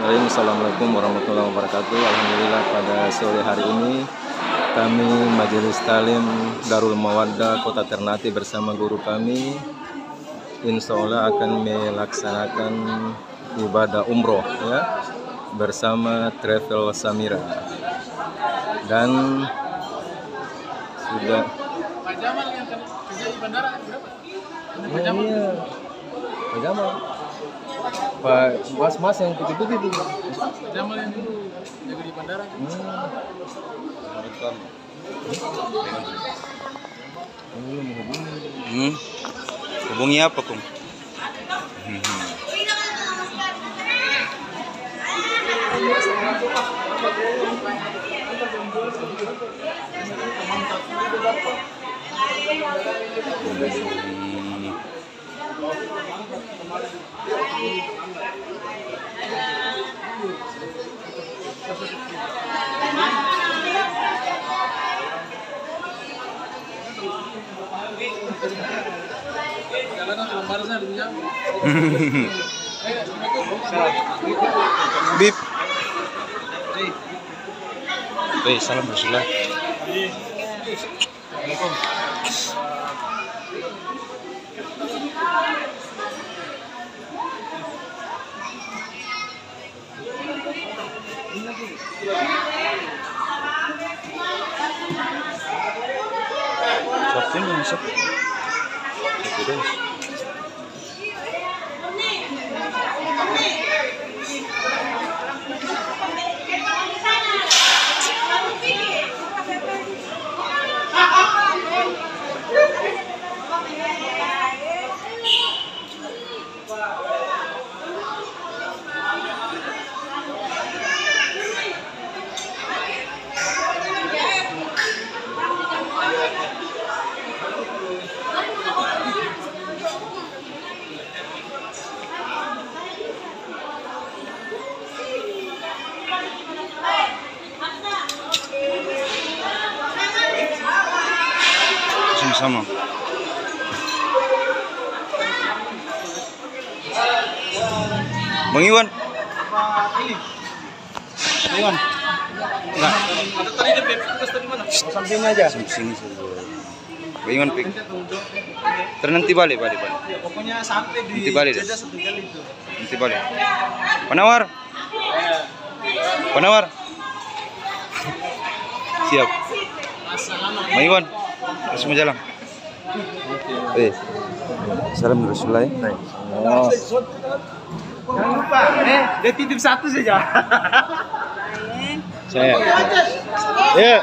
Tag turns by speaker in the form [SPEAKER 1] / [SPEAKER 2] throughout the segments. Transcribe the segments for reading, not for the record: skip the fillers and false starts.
[SPEAKER 1] Bismillahirrahmanirrahim. Assalamualaikum warahmatullahi wabarakatuh. Alhamdulillah pada sore hari ini kami Majelis Talim Darul Mawaddah Kota Ternate bersama guru kami insya Allah akan melaksanakan ibadah umroh ya bersama Travel Samira, dan sudah
[SPEAKER 2] Pak Jamal yang kerja di bandara berapa? Pak Jamal.
[SPEAKER 1] iya, Pak Jamal, Pak Mas yang putih-putih itu.
[SPEAKER 2] Pak Jamal yang dulu jaga di bandara.
[SPEAKER 3] Hubungi apa, Kum?
[SPEAKER 2] Jalanan lembarnya dulu ya.
[SPEAKER 3] Bib. Salam Rasulullah. Siapa yang masuk? Sama. Bang Iwan. Iwan. Enggak.
[SPEAKER 2] Ada tadi di bebas tadi mana?
[SPEAKER 1] Samping aja.
[SPEAKER 3] Sini. Bang Iwan pik. Nanti balik.
[SPEAKER 2] Ya, pokoknya sampai di
[SPEAKER 3] Nanti balik.
[SPEAKER 2] jeda satu kali itu.
[SPEAKER 3] Nanti balik. Penawar. Siap. Bang Iwan. Terus mau jalan. Salam Rasulullah.
[SPEAKER 1] Oh.
[SPEAKER 2] Jangan lupa, dia titip satu saja.
[SPEAKER 1] Saya. Ya.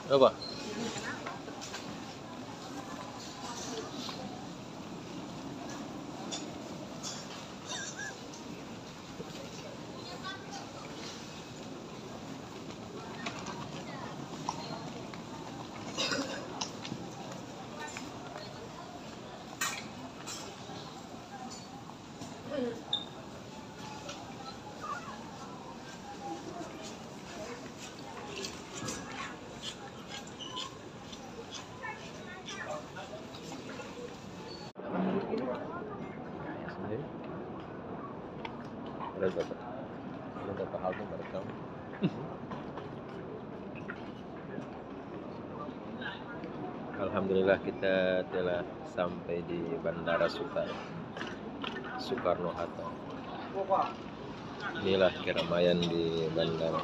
[SPEAKER 1] Apa? Ada berapa hal yang merekam. Alhamdulillah kita telah sampai di Bandara Soekarno-Hatta. Inilah keramaian di bandara.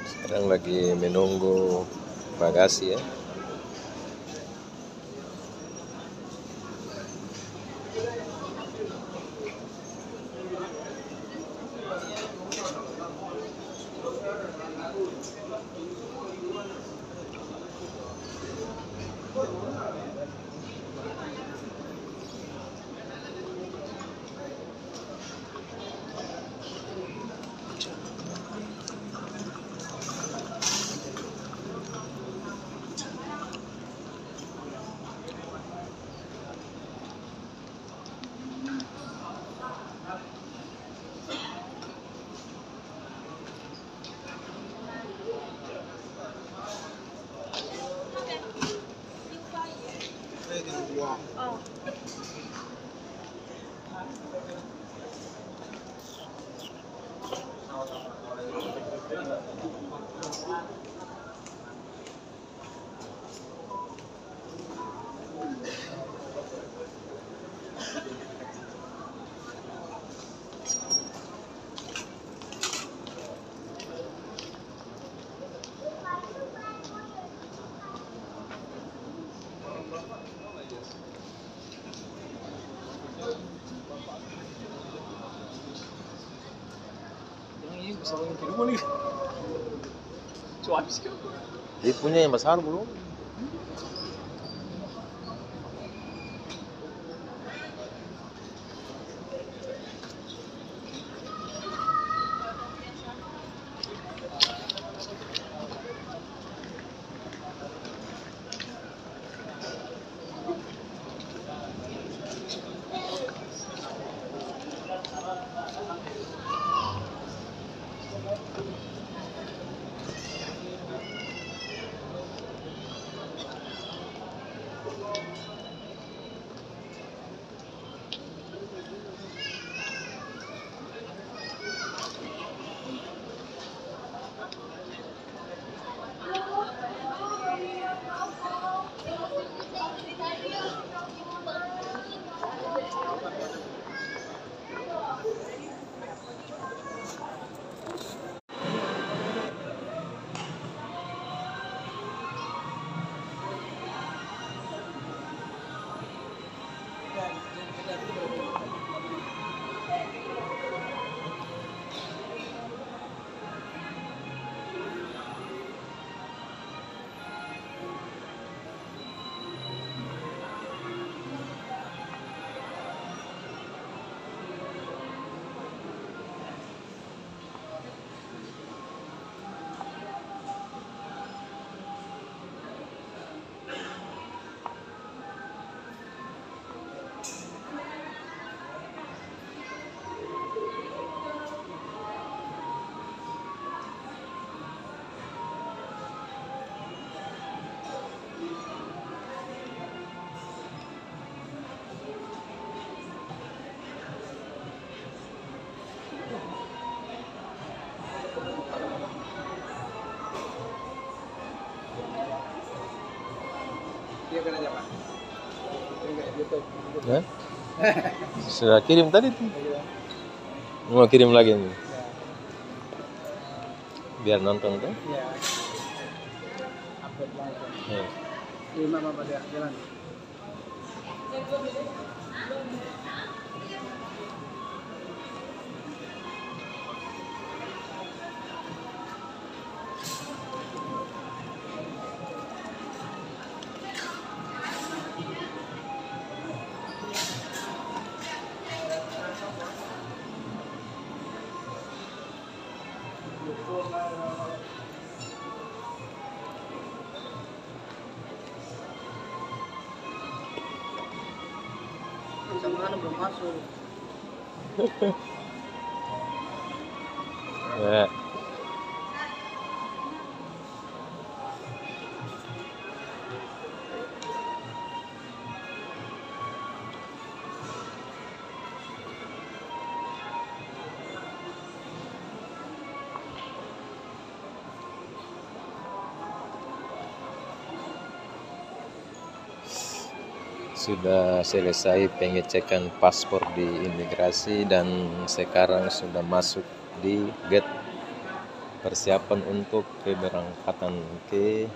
[SPEAKER 1] Sekarang lagi menunggu bagasi ya.
[SPEAKER 2] Ini bisa mungkin dulu nih. Cuaca sih.
[SPEAKER 1] Dia punya yang besar belum?
[SPEAKER 2] Dia kan aja Pak. Enggak YouTube.
[SPEAKER 1] Hah? Sudah kirim tadi tuh. Mau kirim lagi nih. Biar nonton tuh.
[SPEAKER 2] Iya. Upload lagi.
[SPEAKER 1] Ya.
[SPEAKER 2] Lima Bapak dia jalan.
[SPEAKER 3] Sama belum masuk.
[SPEAKER 1] Ya. Sudah selesai pengecekan paspor di imigrasi dan sekarang sudah masuk di gate persiapan untuk keberangkatan ke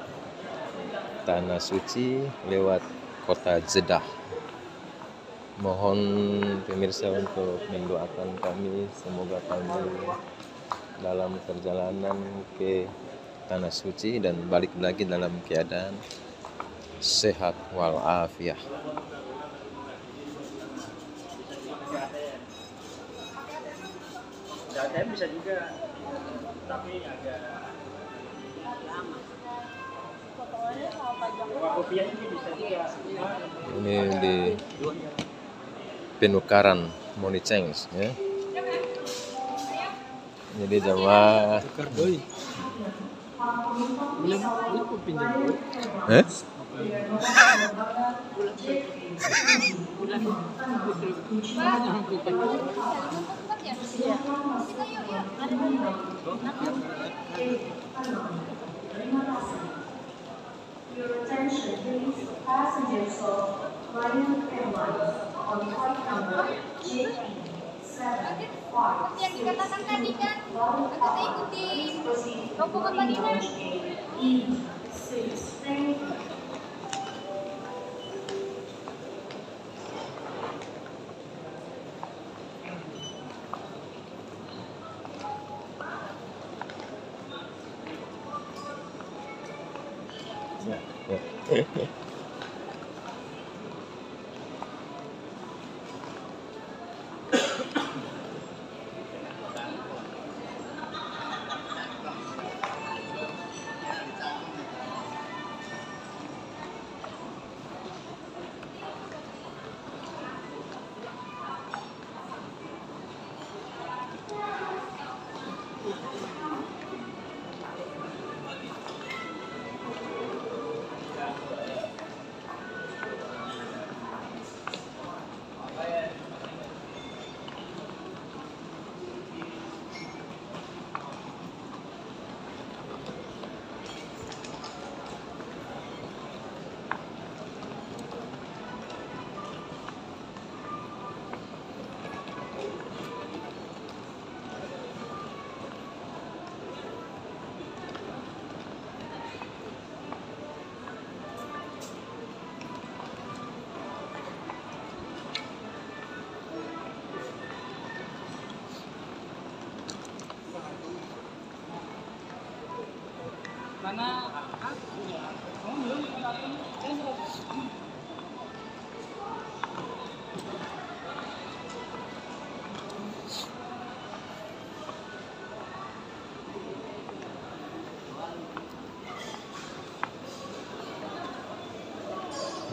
[SPEAKER 1] Tanah Suci lewat kota Jeddah. Mohon pemirsa untuk mendoakan kami, semoga kami dalam perjalanan ke Tanah Suci dan balik lagi dalam keadaan sehat walafiat.
[SPEAKER 3] ATM bisa juga, tapi agak lama. Rupiah ini bisa juga.
[SPEAKER 1] Ini di penukaran money change ya. Jadi jamaah
[SPEAKER 4] Your attention please, passengers of Lion Airlines on flight number JT755.
[SPEAKER 5] Yang dikatakan tadi kan, agak saya ikuti rombongan Madinah.
[SPEAKER 4] E6. Thank you.
[SPEAKER 3] Mana?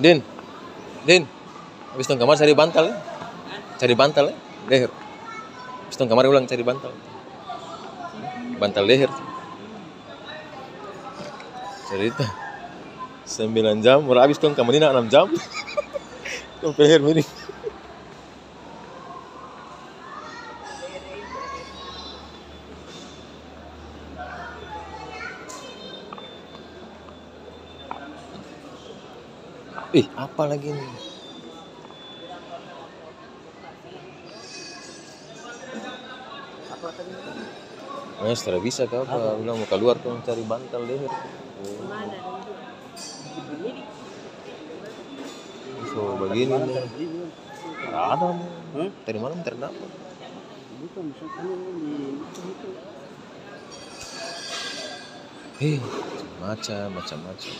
[SPEAKER 1] Din, habis tong kamar cari bantal ya? Cari bantal ya? Leher. Habis tong kamar ulang cari bantal. Bantal leher. Cerita 9 jam, udah habis tong kamar ini 6 jam. Tong leher miring. Ih, apa lagi nih?
[SPEAKER 3] Apa tadi?
[SPEAKER 1] Setelah bisa kau apa? Bilang mau keluar tuh cari bantal leher.
[SPEAKER 3] Mana?
[SPEAKER 1] So begini nih. Ada mau. Tadi malam terdapat.
[SPEAKER 3] Bukan, misalkan ini itu.
[SPEAKER 1] Macam-macam.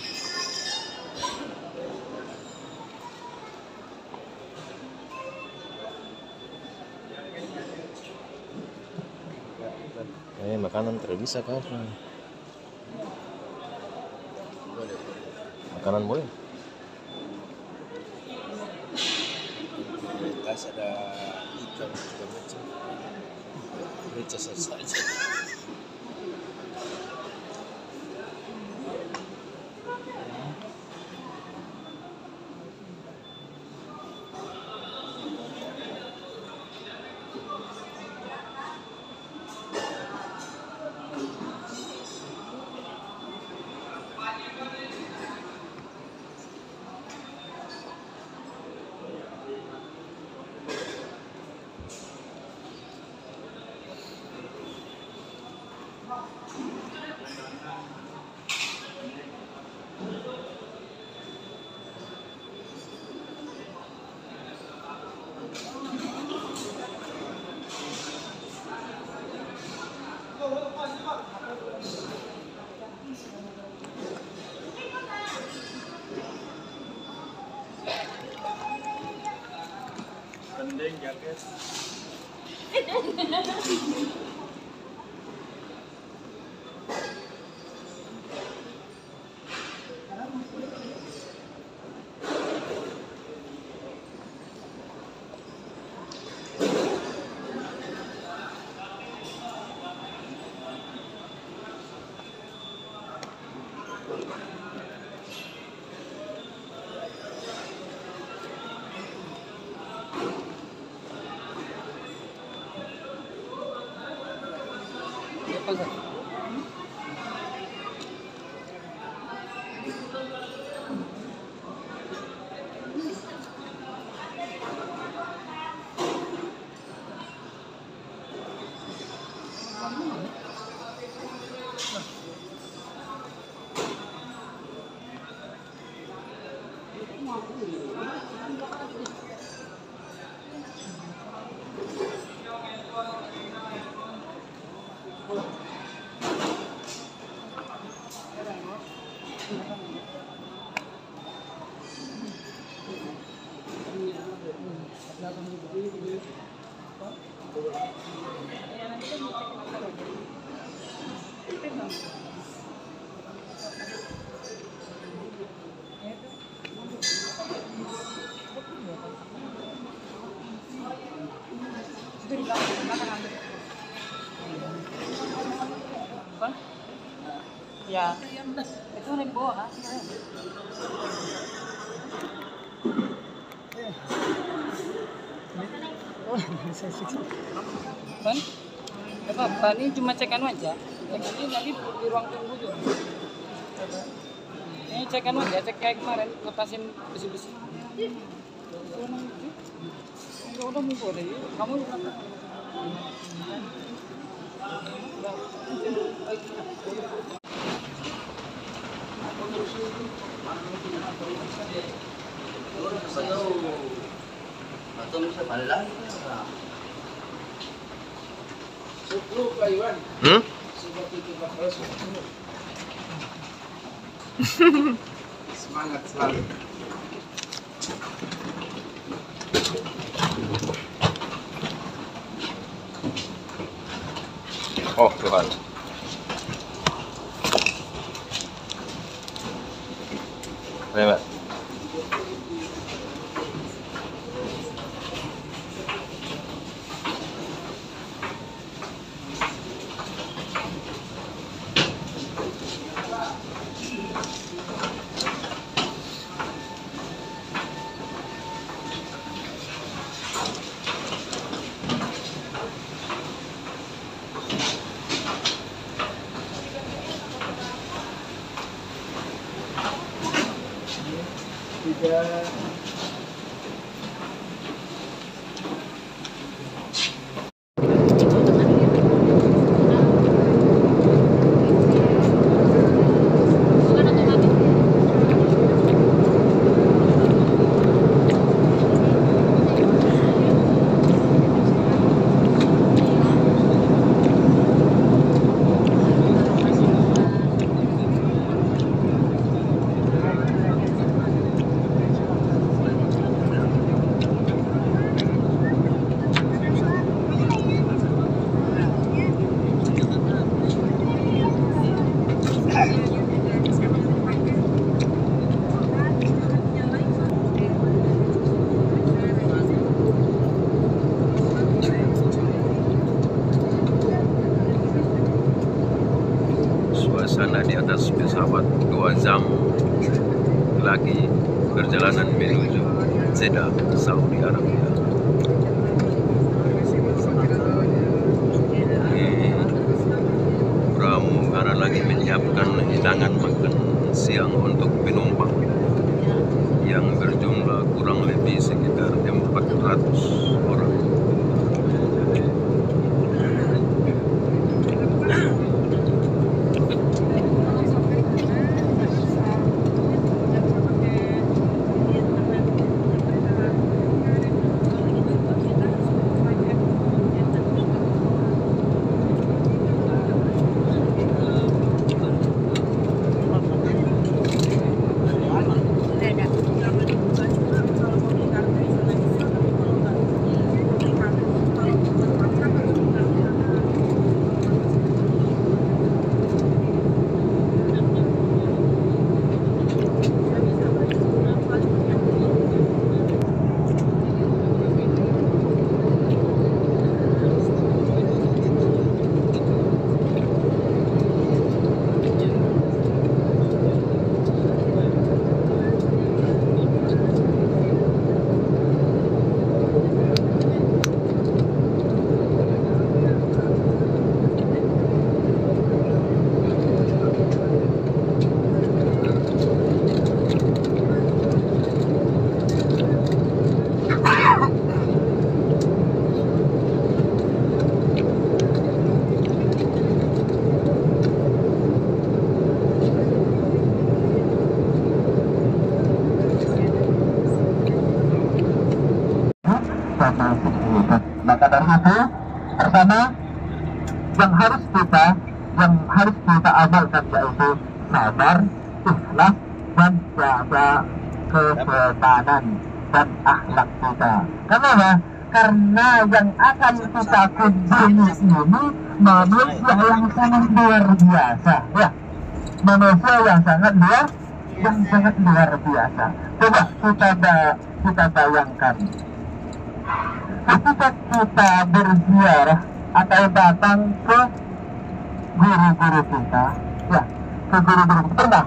[SPEAKER 1] Makanan tidak bisa kah? Makanan boleh?
[SPEAKER 2] Terus ada ikan juga macam. Merica saja. Kendeng jaket.
[SPEAKER 3] Ya, itu naik bawah. Kan? Gak apa-apa, ini cuma cekan aja. Cek ini nanti di ruang tunggu juga. Ini cekan aja, cek kayak kemarin, lepasin besi-besi. Udah mau boleh, kamu
[SPEAKER 6] atau bisa balik lagi.
[SPEAKER 2] Semangat selalu.
[SPEAKER 1] Oh Tuhan. Terima. membawa Zam lagi perjalanan menuju Jeddah, Saudi Arabia. Pramugara lagi menyiapkan hidangan makan siang untuk penumpang yang berjumlah kurang lebih sekitar 400 orang.
[SPEAKER 7] Maka dari itu pertama yang harus kita amalkan yaitu sabar, ikhlas, dan jaga ketetanan dan akhlak kita. Kenapa? Karena yang akan kita kunjungi ini manusia yang sangat luar biasa, ya. Manusia yang sangat luar biasa. Coba kita bayangkan. Ketika kita berziarah atau datang ke guru-guru kita, ya, ke guru-guru kita,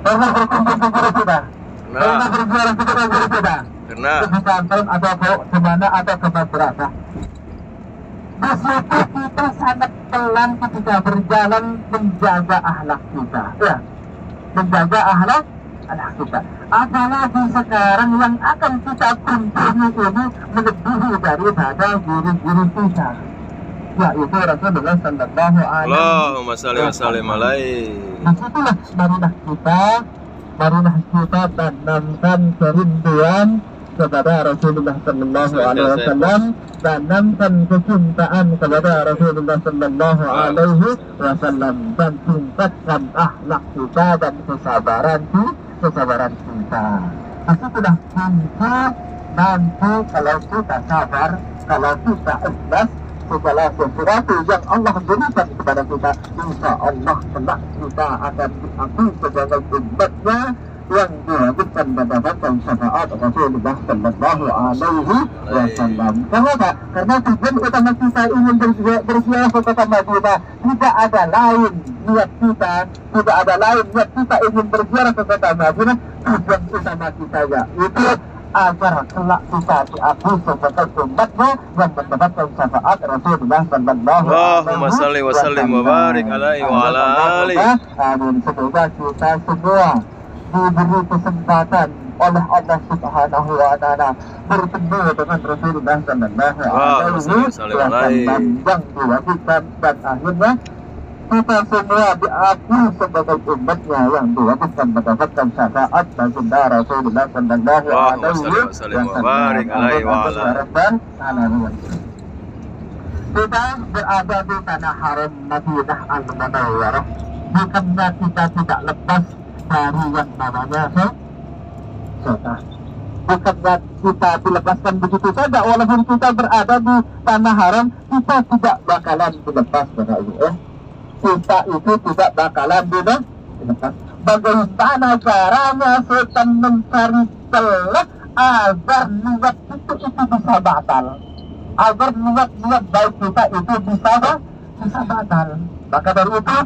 [SPEAKER 7] pernah berkunjung ke guru kita, pernah berziarah ke guru kita, ke pesantren atau ke mana atau ke madrasah. Di situ kita sangat pelan ketika berjalan menjaga akhlak kita, ya, menjaga akhlak kita. Apalagi sekarang yang akan kita kunjungi ini melebihi daripada guru-guru kita, yaitu Rasulullah Sallallahu Alaihi Wasallam. Disitulah marilah kita tanamkan kerinduan kepada Rasulullah Sallallahu Alaihi Wasallam, tanamkan kecintaan kepada Rasulullah Sallallahu Alaihi Wasallam, dan tingkatkan akhlak kita dan kesabaran kita. Disitulah kunci nanti kalau kita sabar, kalau kita ikhlas, segala sesuatu yang Allah berikan kepada kita, insya Allah kelak kita akan diakui sebagai umatnya yang diwajibkan mendapatkan syafaat Rasulullah Sallallahu Alaihi Wasallam. Kenapa? Karena tujuan utama kita ingin berziarah ke kota Madinah tidak ada lain niat kita, ingin berziarah ke kota Madinah. Tujuan utama kita yaitu agar kelak kita diakui sebagai umatnya yang mendapatkan syafaat Rasulullah Sallallahu Alaihi Wasallam. Amin. Semoga kita semua diberi kesempatan oleh Allah Subhanahu wa Ta'ala bertemu dengan Rasulullah Sallallahu Alaihi Wasallam yang diwajibkan, dan akhirnya kita semua diakui sebagai umatnya yang diwajibkan mendapatkan syafaat baginda Rasulullah Sallallahu Alaihi Wasallam. Kita berada di tanah haram Madinah Al-Munawwarah, bukannya kita tidak lepas dari yang namanya sholat. Bukannya kita dilepaskan begitu saja, walaupun kita berada di tanah haram, kita tidak bakalan dilepas dari itu. Kita itu tidak bakalan dilepas. Bagaimana caranya setan mencari celah agar niat itu bisa batal, agar niat baik kita itu bisa batal. Maka dari itu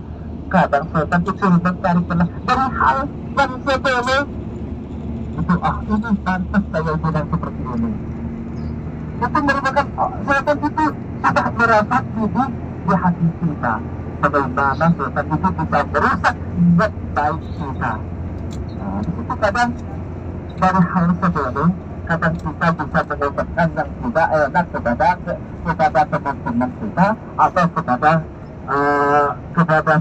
[SPEAKER 7] Kadang setan itu mencari celah dari hal yang sepele. Itu ini pantas saya bilang seperti ini. Itu merupakan setan itu sudah merapat di hati kita. Bagaimana setan itu bisa merusak niat baik kita. Nah, itu kadang dari hal sepele, kadang kita bisa mengucapkan yang tidak enak kepada teman-teman kita atau kepada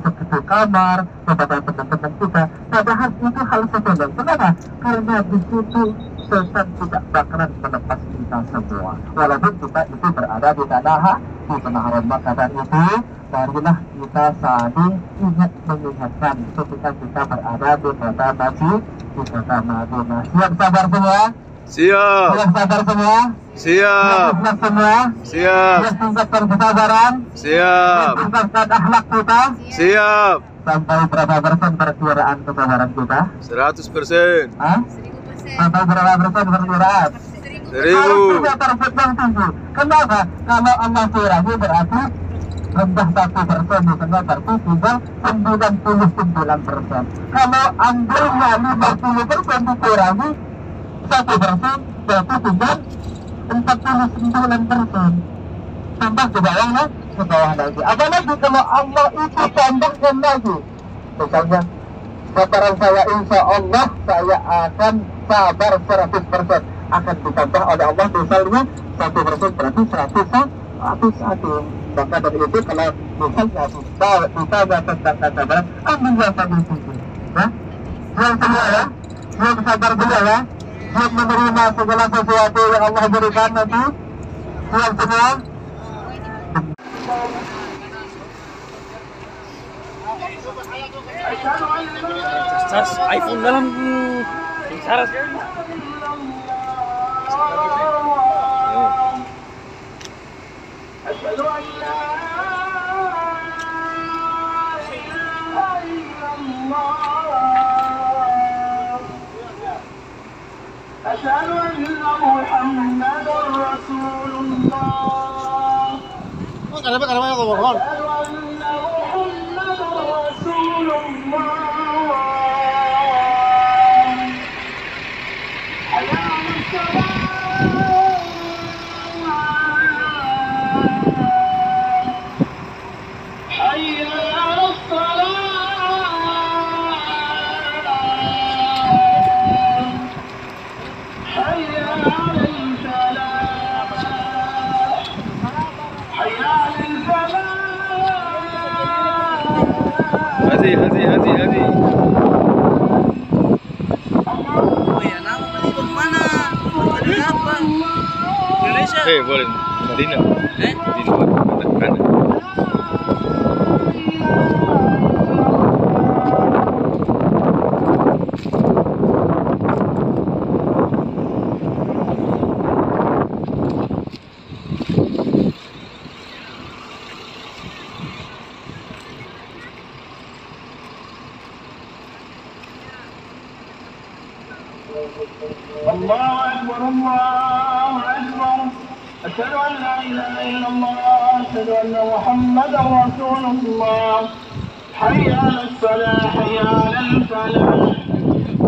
[SPEAKER 7] sekitar kamar, kepada teman-teman kita. Padahal itu hal sepele. Kenapa? Karena di situ setan tidak bakalan melepas kita semua. Walaupun kita itu berada di tanah Roma, kata itu, marilah kita saling ingat mengingatkan ketika kita berada di kota Madinah. Siap sabar semua?
[SPEAKER 1] Siap.
[SPEAKER 7] Siap sabar semua?
[SPEAKER 1] Siap.
[SPEAKER 7] Siap semua?
[SPEAKER 1] Siap.
[SPEAKER 7] Siap tingkatkan kesabaran?
[SPEAKER 1] Siap.
[SPEAKER 7] Tingkatkan akhlak kita?
[SPEAKER 1] Siap.
[SPEAKER 7] Sampai berapa persen perkiraan kesabaran kita?
[SPEAKER 1] 100%.
[SPEAKER 7] Hah?
[SPEAKER 5] 1000%.
[SPEAKER 7] Sampai berapa persen perkiraan?
[SPEAKER 1] 1000.
[SPEAKER 7] Kenapa? Kalau Allah kurangi berarti rendah 1%, misalnya berarti tinggal 99%. Kalau anggurnya 50% dikurangi 1%, berarti tinggal 49%. Tambah ke bawah lagi. Apalagi kalau Allah itu tambahkan lagi. Misalnya, sabaran saya insya Allah saya akan sabar 100%. Akan ditambah oleh Allah misalnya 1% berarti 101. Maka dari itu kalau misalnya kita tentang kesabaran, ambil yang paling tinggi. Nah, yang semua ya, yang sabar semua ya, yang menerima segala sesuatu yang Allah berikan nanti, yang semua.
[SPEAKER 2] Cas iPhone dalam bicara sekali.
[SPEAKER 4] أشهد أن لا إله إلا الله أشهد أن محمدا رسول الله أشهد أن محمدا رسول الله حي على الصلاة حي على الصلاة حي على الفلاح حي على الفلاح
[SPEAKER 1] Hadi.
[SPEAKER 6] Oh ya, nama Madinah mana? Madinah apa? Indonesia?
[SPEAKER 1] Boleh. Madinah. Madinah. Kanan.
[SPEAKER 4] الله أكبر الله أكبر أشهد أن لا إله إلا الله أشهد أن محمدا رسول الله حي على الصلاة حي على الفلاح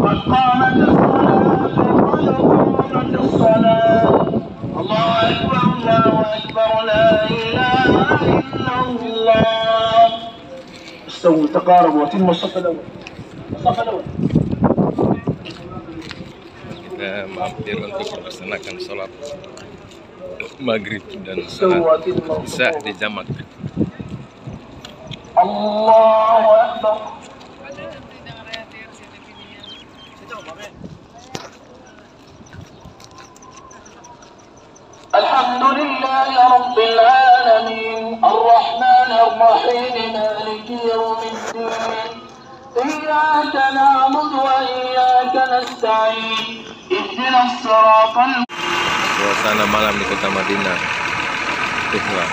[SPEAKER 4] قد قامت الصلاة قد قامت الصلاة الله أكبر لا إله إلا الله استووا تقاربوا وتموا الصف الأول الصف الأول
[SPEAKER 1] Kita mampir untuk melaksanakan sholat maghrib dan sholat isya di jamak.
[SPEAKER 4] Allahu Akbar. Alhamdulillah Rabbil Alamin Ar-Rahmanir Rahim Maliki Yawmiddin Iyyaka na'budu wa iyyaka nasta'in Ihdinas siratal
[SPEAKER 1] Suasana malam di kota Madinah. Ikhlas.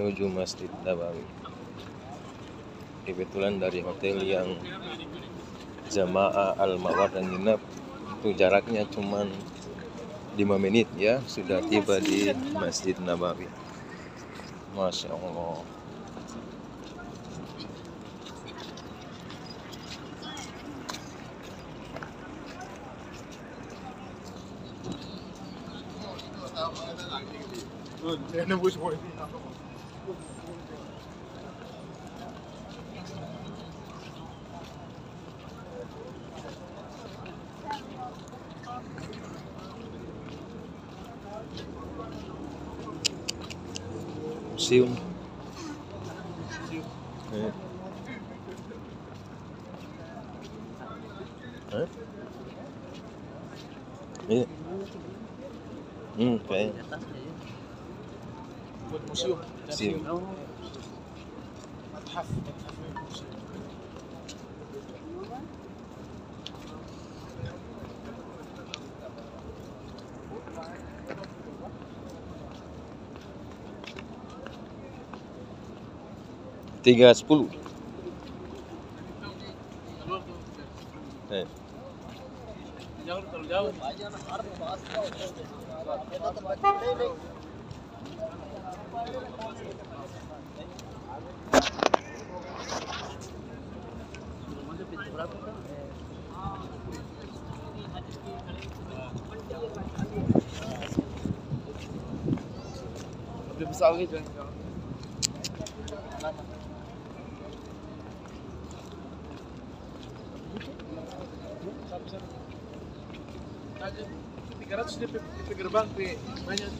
[SPEAKER 1] menuju Masjid Nabawi. Kebetulan dari hotel yang Jamaah Al-Mawaddah nginep itu jaraknya cuma 5 menit ya, sudah tiba di Masjid Nabawi. Masya Allah. Museum. Iya. Kayaknya.
[SPEAKER 2] Buat museum.
[SPEAKER 1] Museum.
[SPEAKER 2] Mathaf.
[SPEAKER 1] Tiga 10.
[SPEAKER 2] Jangan terlalu jauh. Lebih besar gitu. Aja 300 di gerbang banyak.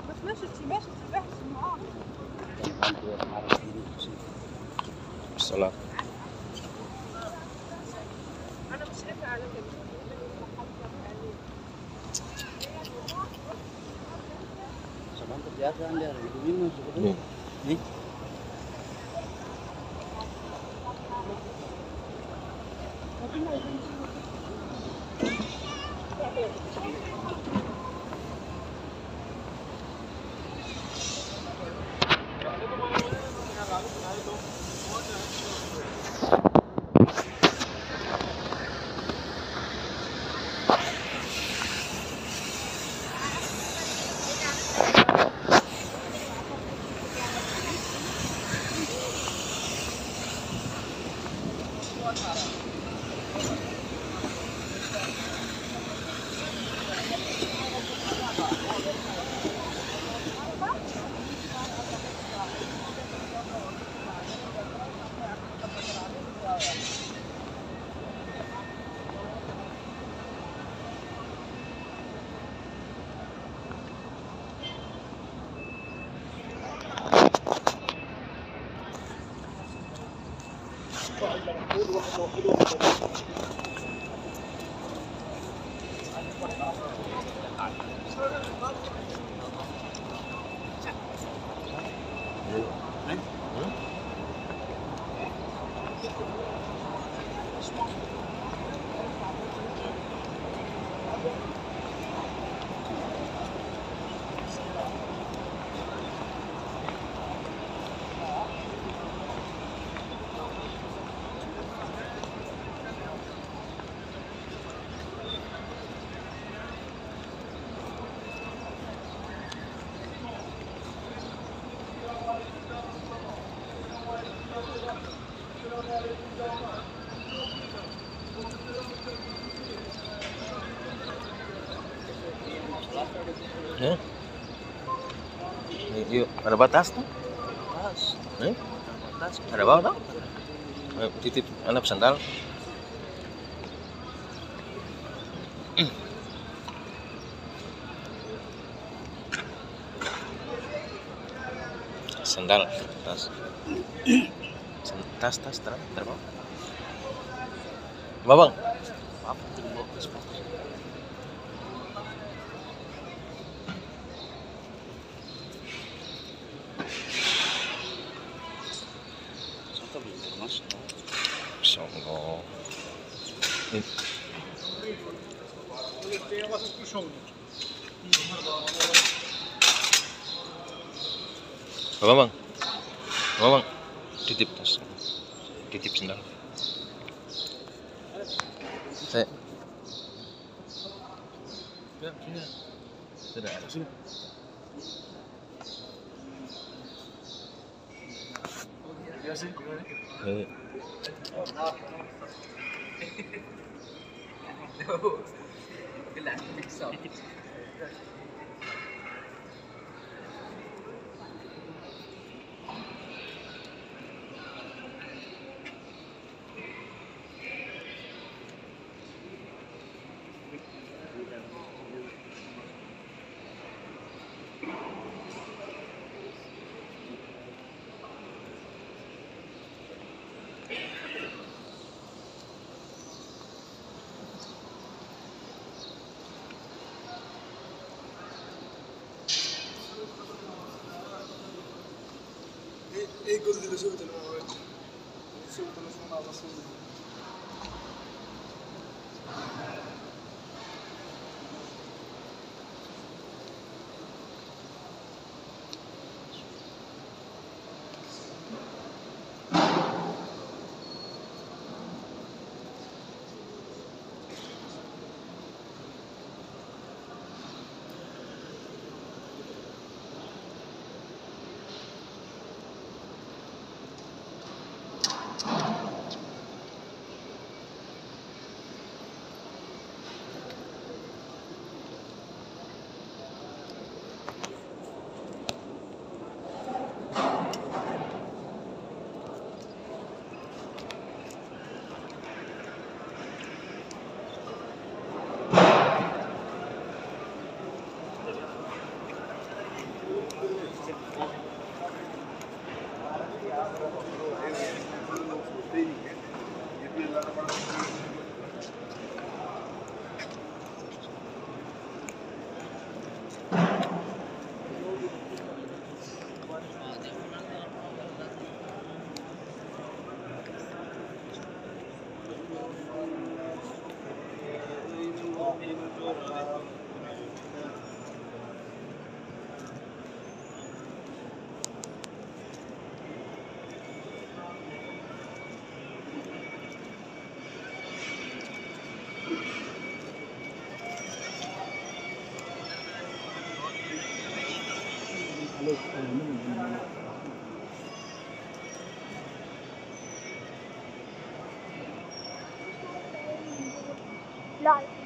[SPEAKER 5] بس ماشي تباش معاه.
[SPEAKER 1] Salat.
[SPEAKER 5] انا مش شايفه على كده.
[SPEAKER 6] Sabang terbiasa Anda itu minum sebetulnya. Nih.
[SPEAKER 1] Ya. Yuk, ada batas tuh?
[SPEAKER 6] Tas. Tas.
[SPEAKER 1] Ada bawah tuh? Titip anak sandal. Sandal, tas. Tas terang, terbang. Babang.
[SPEAKER 6] Apa tuh bawa ke sport? Satu belum mas.
[SPEAKER 1] Songgo. Babang. Babang. Titip tas. Titip sandal. Saya. Ya, sini. Sudah ada sini.
[SPEAKER 2] Biasa, gimana? ايه الجزء اللي سويته المواد؟ سويته مش مع رسول
[SPEAKER 5] لا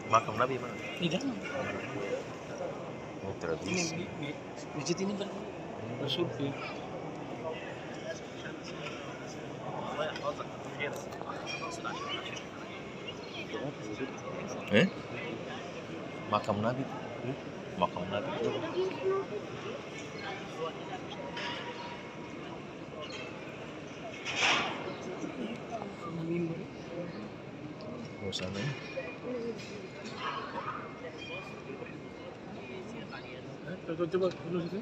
[SPEAKER 1] Makam Nabi mana?
[SPEAKER 2] Tidak.
[SPEAKER 1] Oh, tradisi.
[SPEAKER 2] Ini masjid ini bersurvei.
[SPEAKER 1] Makam Nabi. Makam Nabi. Oh, sana.
[SPEAKER 2] Coba dulu situ.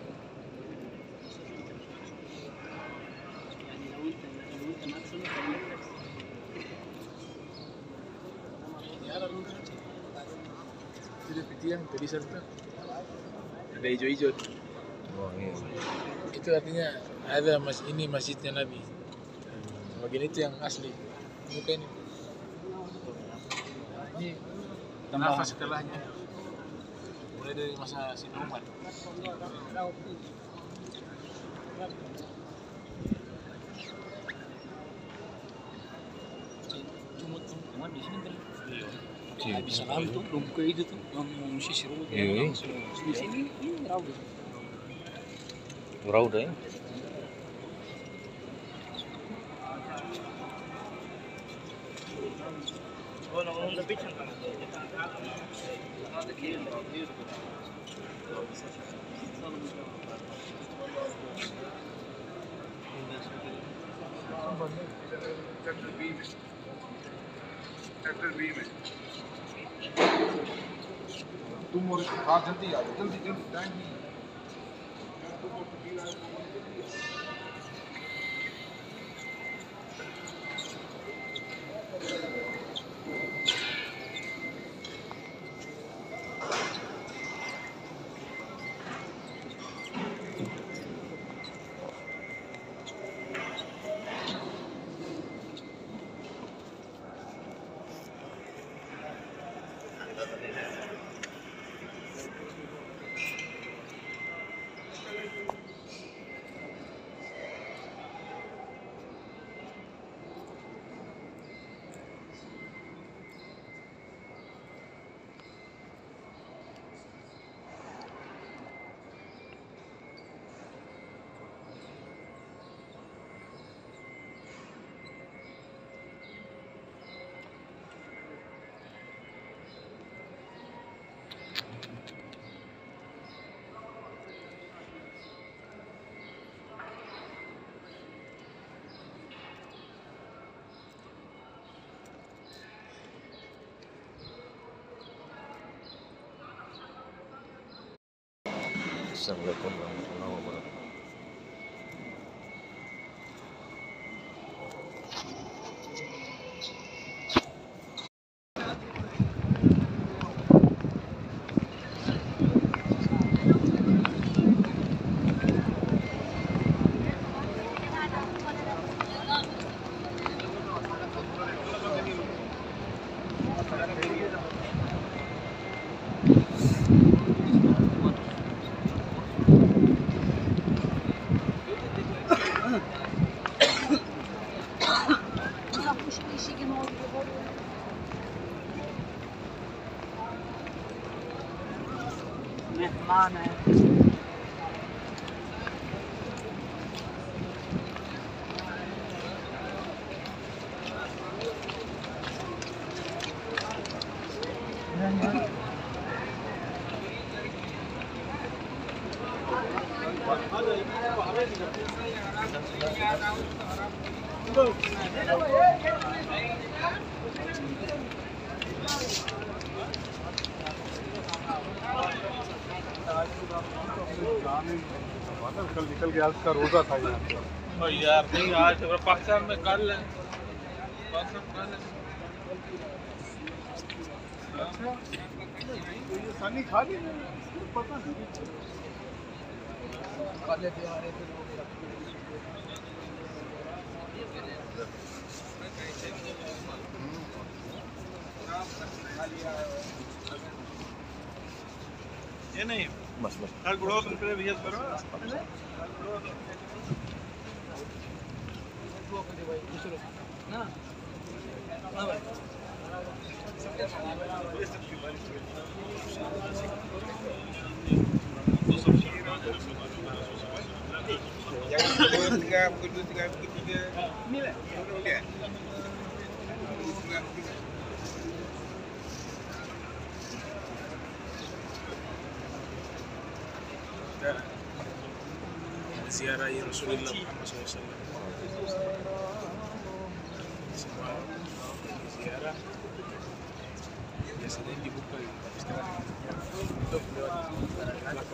[SPEAKER 2] Itu peti yang tadi serta ada hijau-hijau.
[SPEAKER 1] Oh, iya.
[SPEAKER 2] Itu artinya ada ini masjidnya Nabi. Bagian itu yang asli. Bukan ini. Ini nafas setelahnya. Mulai dari masa Sina Umar. Cuma di sini kan. Iya. Bisa lalu tuh, rumah itu tuh, yang sisir rumah
[SPEAKER 1] Iya.
[SPEAKER 2] di sini ini rawa.
[SPEAKER 1] Rauda ya.
[SPEAKER 2] तुम और हाँ जल्दी आ जाओ जल्दी जल्दी टाइम नहीं
[SPEAKER 1] Assalamualaikum warahmatullahi wabarakatuh.
[SPEAKER 2] कल निकल गया उसका रोजा था यहाँ यार नहीं आज पाकिस्तान में कल सानी खा ली पता नहीं ये नहीं
[SPEAKER 1] Mas.
[SPEAKER 2] कल गुड़ो तुमसे भी करो ना Ziarah Rasulullah Muhammad SAW. Semua ziarah biasanya dibuka untuk lewat anak-anak.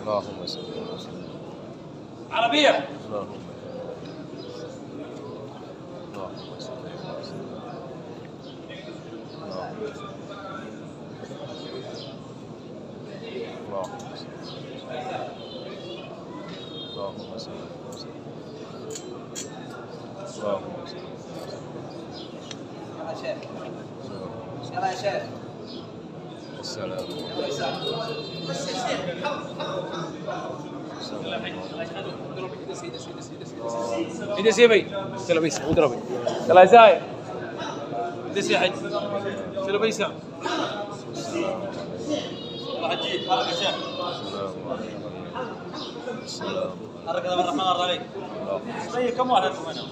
[SPEAKER 1] اللهم صل وسلم
[SPEAKER 3] عربية.
[SPEAKER 1] اللهم صل وسلم اللهم صل وسلم
[SPEAKER 6] يلا يا شيخ.
[SPEAKER 1] السلام
[SPEAKER 2] Ini siapa? Kalau bisa, udah bisa. Kalau saya, ini siapa? Kalau bisa.
[SPEAKER 6] حجي حركة شيخ. حركة الرحمن الرحيم. طيب كم واحد انتم هنا؟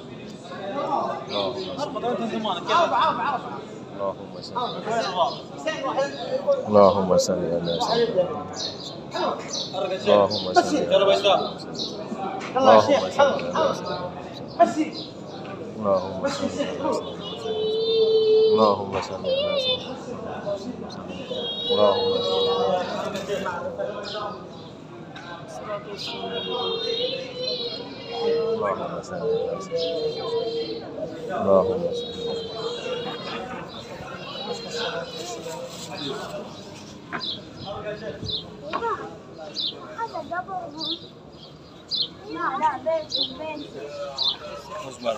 [SPEAKER 6] أربعة انتم زمان كيف؟
[SPEAKER 1] اللهم صل
[SPEAKER 6] وين الرابع؟
[SPEAKER 1] اللهم صل على سيدنا
[SPEAKER 6] حركة شيخ.
[SPEAKER 1] اللهم صل
[SPEAKER 6] يلا بيسار.
[SPEAKER 1] اللهم صل على سيدنا اللهم صل اللهم صل على سيدنا اللهم اللهم صل على سيدنا اللهم صل
[SPEAKER 5] هذا قبرهم. لا بيت.
[SPEAKER 6] اصبر.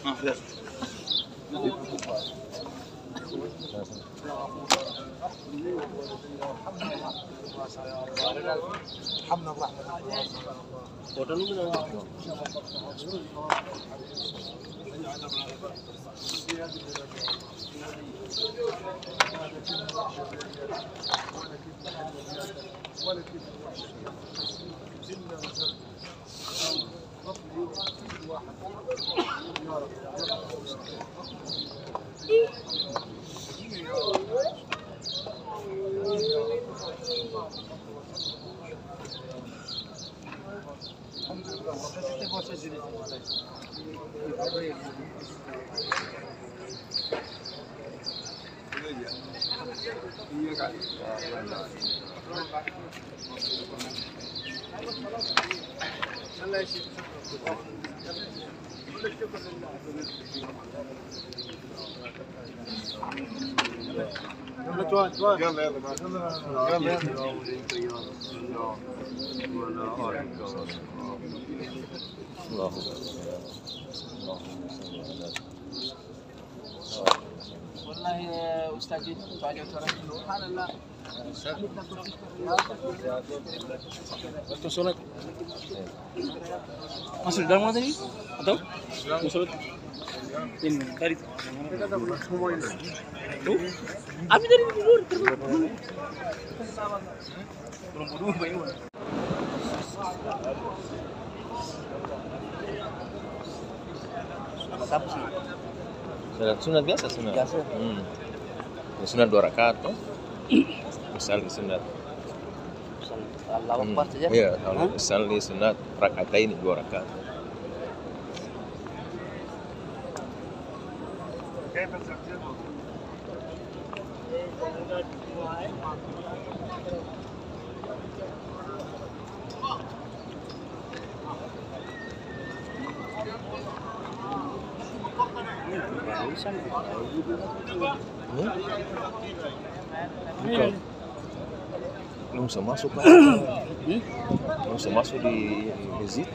[SPEAKER 6] ما في
[SPEAKER 2] Hamna berahmat.
[SPEAKER 6] Wallahi Ustaz itu banyak orang subhanallah.
[SPEAKER 2] Waktu sholat masuk di dalam mana tadi? Atau mau sholat? Ini tadi tuh. Abi dari tidur. Belum bodoh bayi.
[SPEAKER 6] Apa sih?
[SPEAKER 1] Sunat biasa sunat.
[SPEAKER 6] Biasa.
[SPEAKER 1] Ya, sunat 2 rakaat ya. Misal sunat.
[SPEAKER 6] Allahu Akbar saja.
[SPEAKER 1] Iya, kalau misal di sunat rakaatain 2 rakaat. Bukan. Belum bisa masuk kan? Belum bisa masuk di masjid.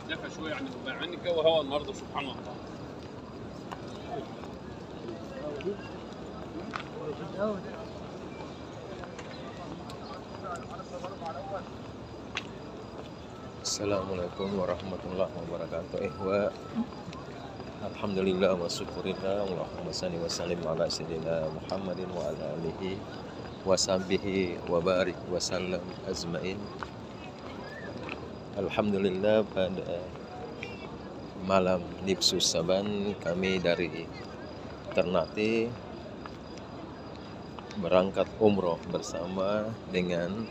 [SPEAKER 2] دفى شوي يعني مع ان الجو هوا النهارده سبحان الله.
[SPEAKER 1] Assalamualaikum warahmatullahi wabarakatuh. Ihwa, alhamdulillah wa syukurillah, Allahumma salli wa sallim ala sayyidina Muhammadin wa ala alihi wa sahbihi wa barik wa sallam azmain. Alhamdulillah, pada malam Nipsu Saban kami dari Ternate berangkat umroh bersama dengan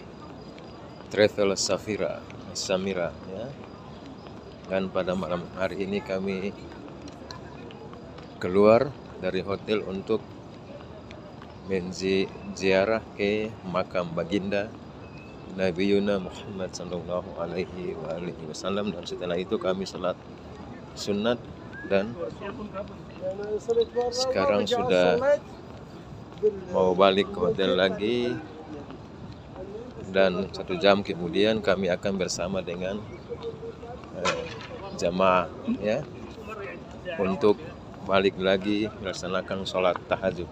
[SPEAKER 1] Travel Samira ya. Dan pada malam hari ini kami keluar dari hotel untuk ziarah ke makam baginda Nabi Yuna Muhammad sallallahu alaihi wasallam, dan setelah itu kami salat sunat dan sekarang sudah mau balik ke hotel lagi, dan 1 jam kemudian kami akan bersama dengan jamaah ya untuk balik lagi melaksanakan sholat tahajud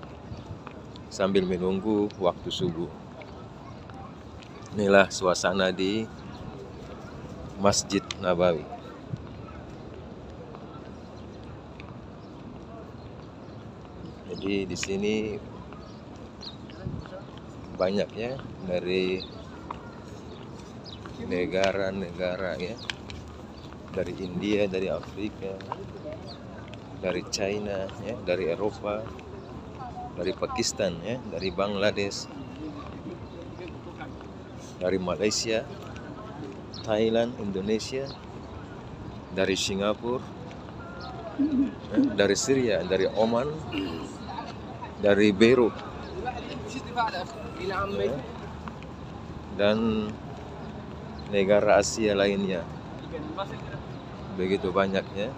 [SPEAKER 1] sambil menunggu waktu subuh. Inilah suasana di Masjid Nabawi. Jadi di sini banyak ya dari negara-negara ya, dari India, dari Afrika, dari China ya, dari Eropa, dari Pakistan ya, dari Bangladesh, dari Malaysia, Thailand, Indonesia, dari Singapura, dari Syria, dari Oman, dari Beirut, dan negara Asia lainnya. Begitu banyaknya.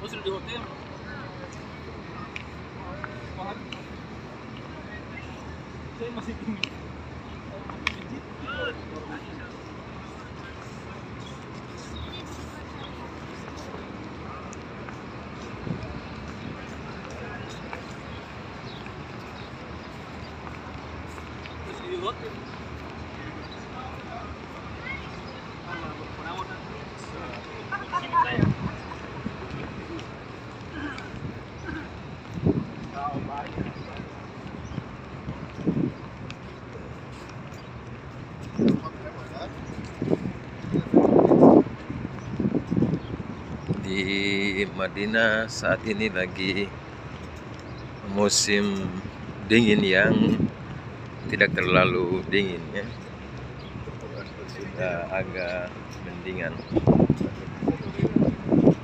[SPEAKER 2] sudah di hotel. Saya masih tinggi. Masih di hotel.
[SPEAKER 1] Di Madinah saat ini lagi musim dingin yang tidak terlalu dingin ya, sudah agak mendingan.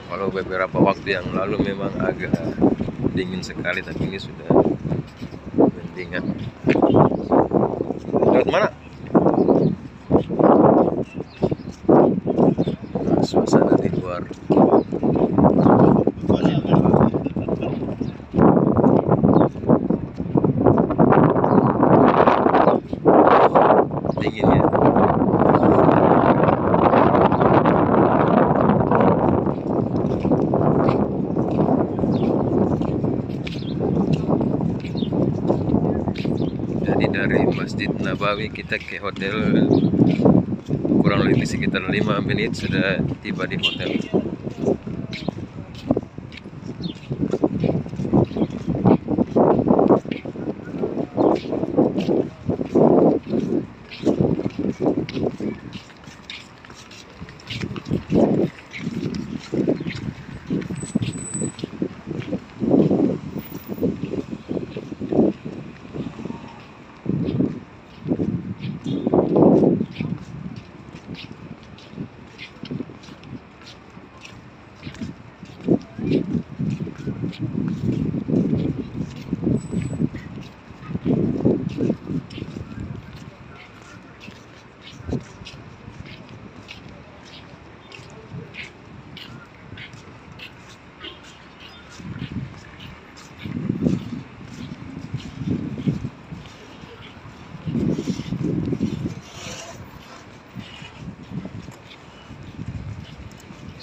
[SPEAKER 1] Kalau beberapa waktu yang lalu memang agak dingin sekali, tapi ini sudah mendingan. Lewat mana? Nah, suasana di luar. Dingin ya. Jadi dari Masjid Nabawi kita ke hotel kurang lebih sekitar 5 menit sudah tiba di hotel.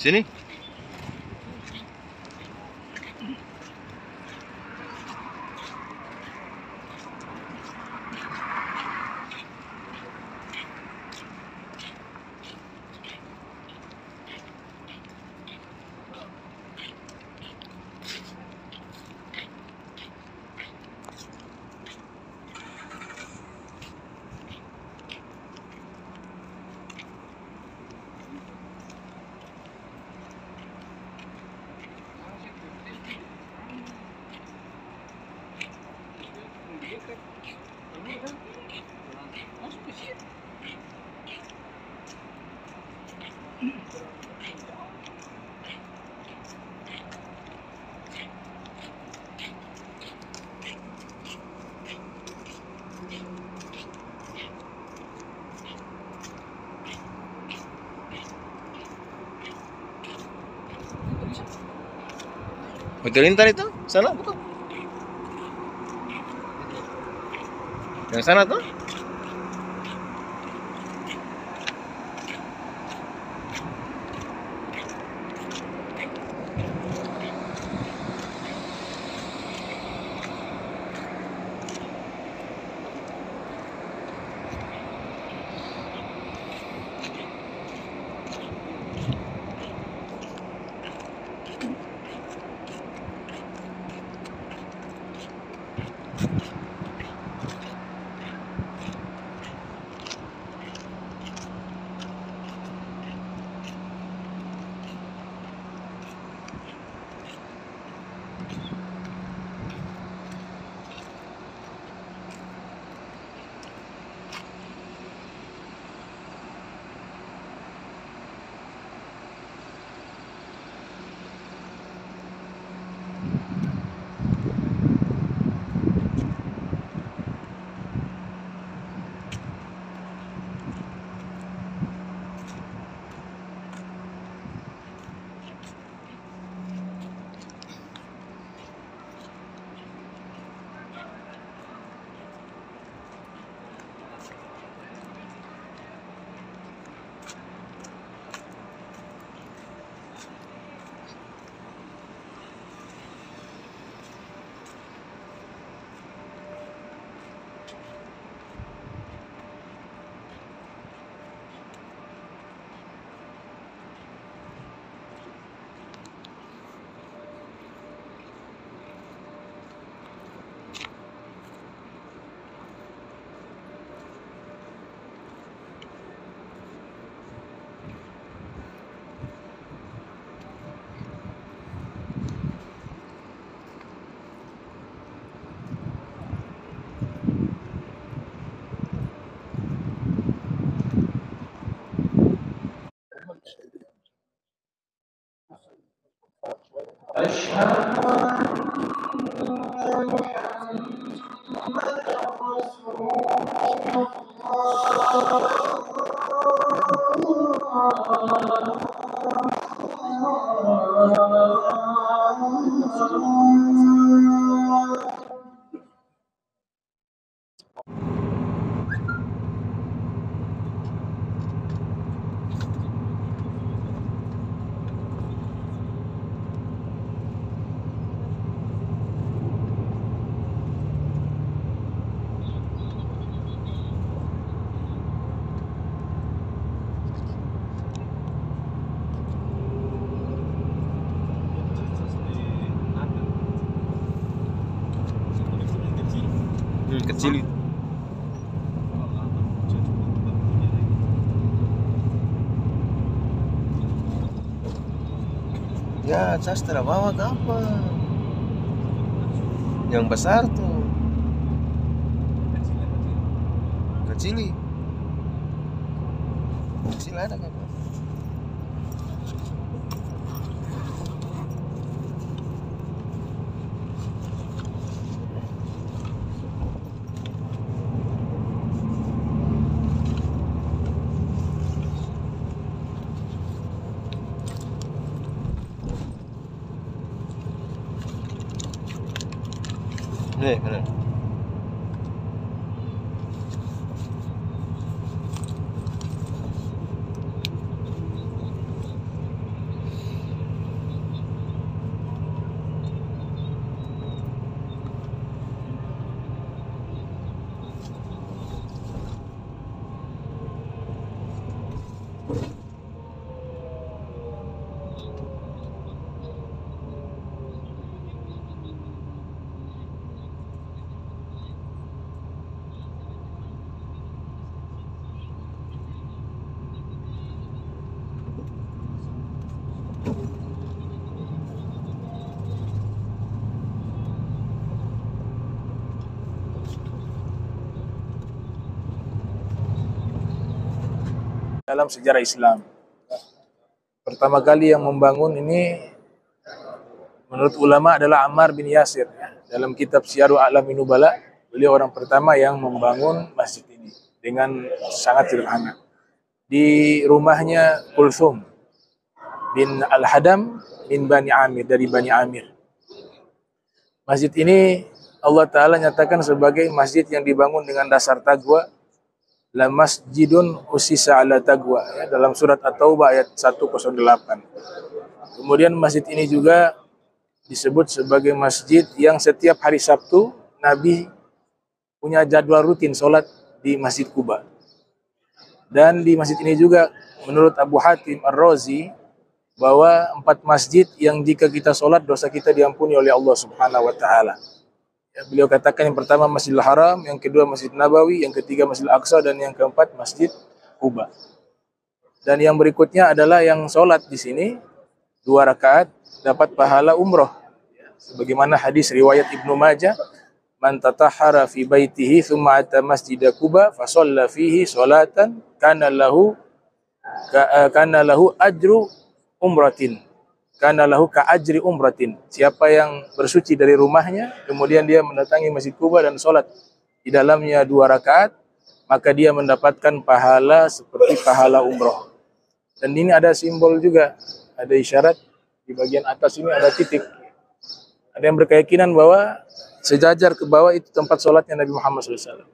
[SPEAKER 1] Sini. Hotel Intan itu? Sana bukan? Yang sana tuh? Kecil itu. Ya, saya setelah bawa ke apa? Yang besar tuh. Kecil. Kecil ada kan? Nih, benar.
[SPEAKER 2] Dalam sejarah Islam, pertama kali yang membangun ini menurut ulama adalah Ammar bin Yasir. Dalam kitab Syiaru A'lamin Nubala, beliau orang pertama yang membangun masjid ini dengan sangat sederhana. Di rumahnya Kulthum bin Al-Hadam bin Bani Amir, dari Bani Amir. Masjid ini Allah Ta'ala nyatakan sebagai masjid yang dibangun dengan dasar taqwa. La masjidun usisa ala taqwa, ya, dalam surat At-Taubah ayat 108. Kemudian masjid ini juga disebut sebagai masjid yang setiap hari Sabtu Nabi punya jadwal rutin sholat di Masjid Quba. Dan di masjid ini juga menurut Abu Hatim Ar-Razi bahwa 4 masjid yang jika kita sholat dosa kita diampuni oleh Allah Subhanahu wa Ta'ala. Ya, beliau katakan yang pertama Masjidil Haram, yang kedua Masjid Nabawi, yang ketiga Masjidil Aqsa, dan yang keempat Masjid Quba. Dan yang berikutnya adalah yang sholat di sini 2 rakaat dapat pahala umroh. Ya, sebagaimana hadis riwayat Ibnu Majah, man tatahhara fi baitihi thumma ata Masjid Quba fa shalla fihi sholatan kana lahu ajru umratin. Kana lahu ka ajri umratin. Siapa yang bersuci dari rumahnya, kemudian dia mendatangi Masjid Quba dan sholat di dalamnya 2 rakaat, maka dia mendapatkan pahala seperti pahala umroh. Dan ini ada simbol juga, ada isyarat di bagian atas ini ada titik. Ada yang berkeyakinan bahwa sejajar ke bawah itu tempat sholatnya Nabi Muhammad SAW.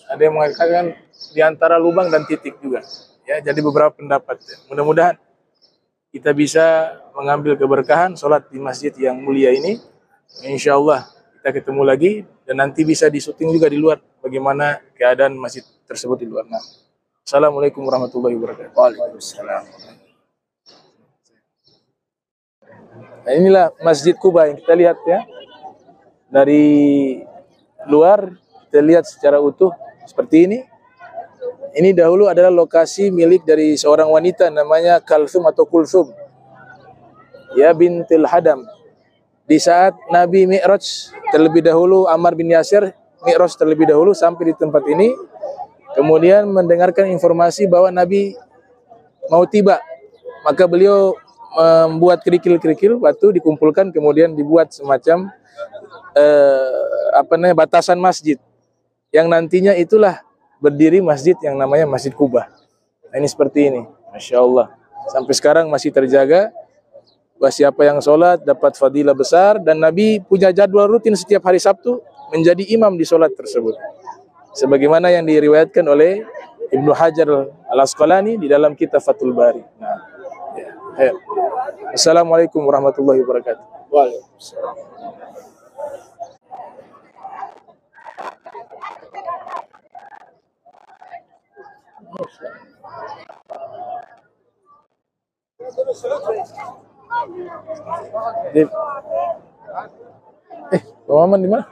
[SPEAKER 2] Ada yang mengatakan di antara lubang dan titik juga. Ya, jadi beberapa pendapat. Ya. Mudah-mudahan kita bisa mengambil keberkahan sholat di masjid yang mulia ini. Insya Allah kita ketemu lagi dan nanti bisa disuting juga di luar bagaimana keadaan masjid tersebut di luar. Nah, Assalamualaikum warahmatullahi wabarakatuh. Waalaikumsalam. Nah, inilah Masjid Quba yang kita lihat ya. Dari luar kita lihat secara utuh seperti ini. Ini dahulu adalah lokasi milik dari seorang wanita namanya Kulthum atau Kulthum ya bintil Hadam. Di saat Nabi Mi'raj terlebih dahulu, Ammar bin Yasir Mi'raj terlebih dahulu sampai di tempat ini. Kemudian mendengarkan informasi bahwa Nabi mau tiba. Maka beliau membuat kerikil-kerikil batu dikumpulkan kemudian dibuat semacam batasan masjid yang nantinya itulah berdiri masjid yang namanya Masjid Kubah. Nah, ini seperti ini, Masya Allah. Sampai sekarang masih terjaga. Bahwa siapa yang sholat dapat fadilah besar, dan Nabi punya jadwal rutin setiap hari Sabtu menjadi imam di sholat tersebut. Sebagaimana yang diriwayatkan oleh Ibnu Hajar Al-Asqalani di dalam kitab Fathul Bari. Nah, ya. Assalamualaikum warahmatullahi wabarakatuh. Waalaikumsalam. Bang Maman di mana?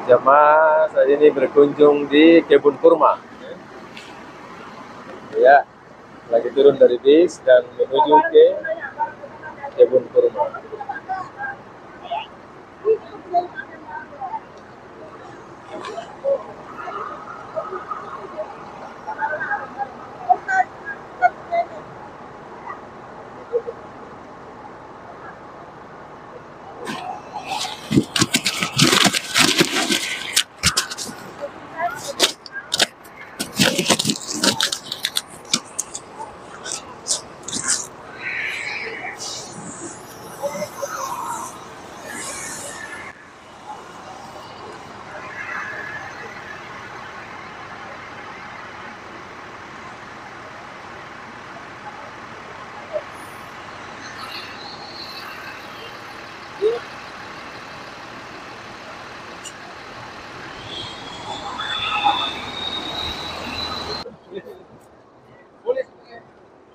[SPEAKER 1] Jamaah saat ini berkunjung di kebun kurma. Ya, lagi turun dari bis dan menuju ke kebun kurma.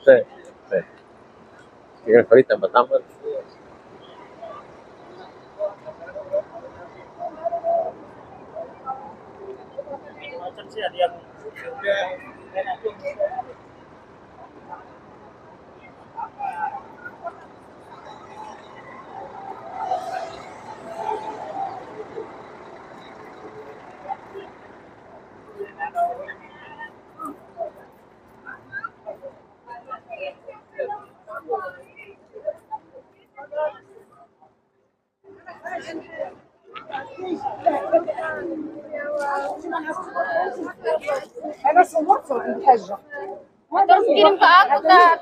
[SPEAKER 1] Saya kira Farid tambah-tambah.
[SPEAKER 5] Terus kirim ke aku, Tat.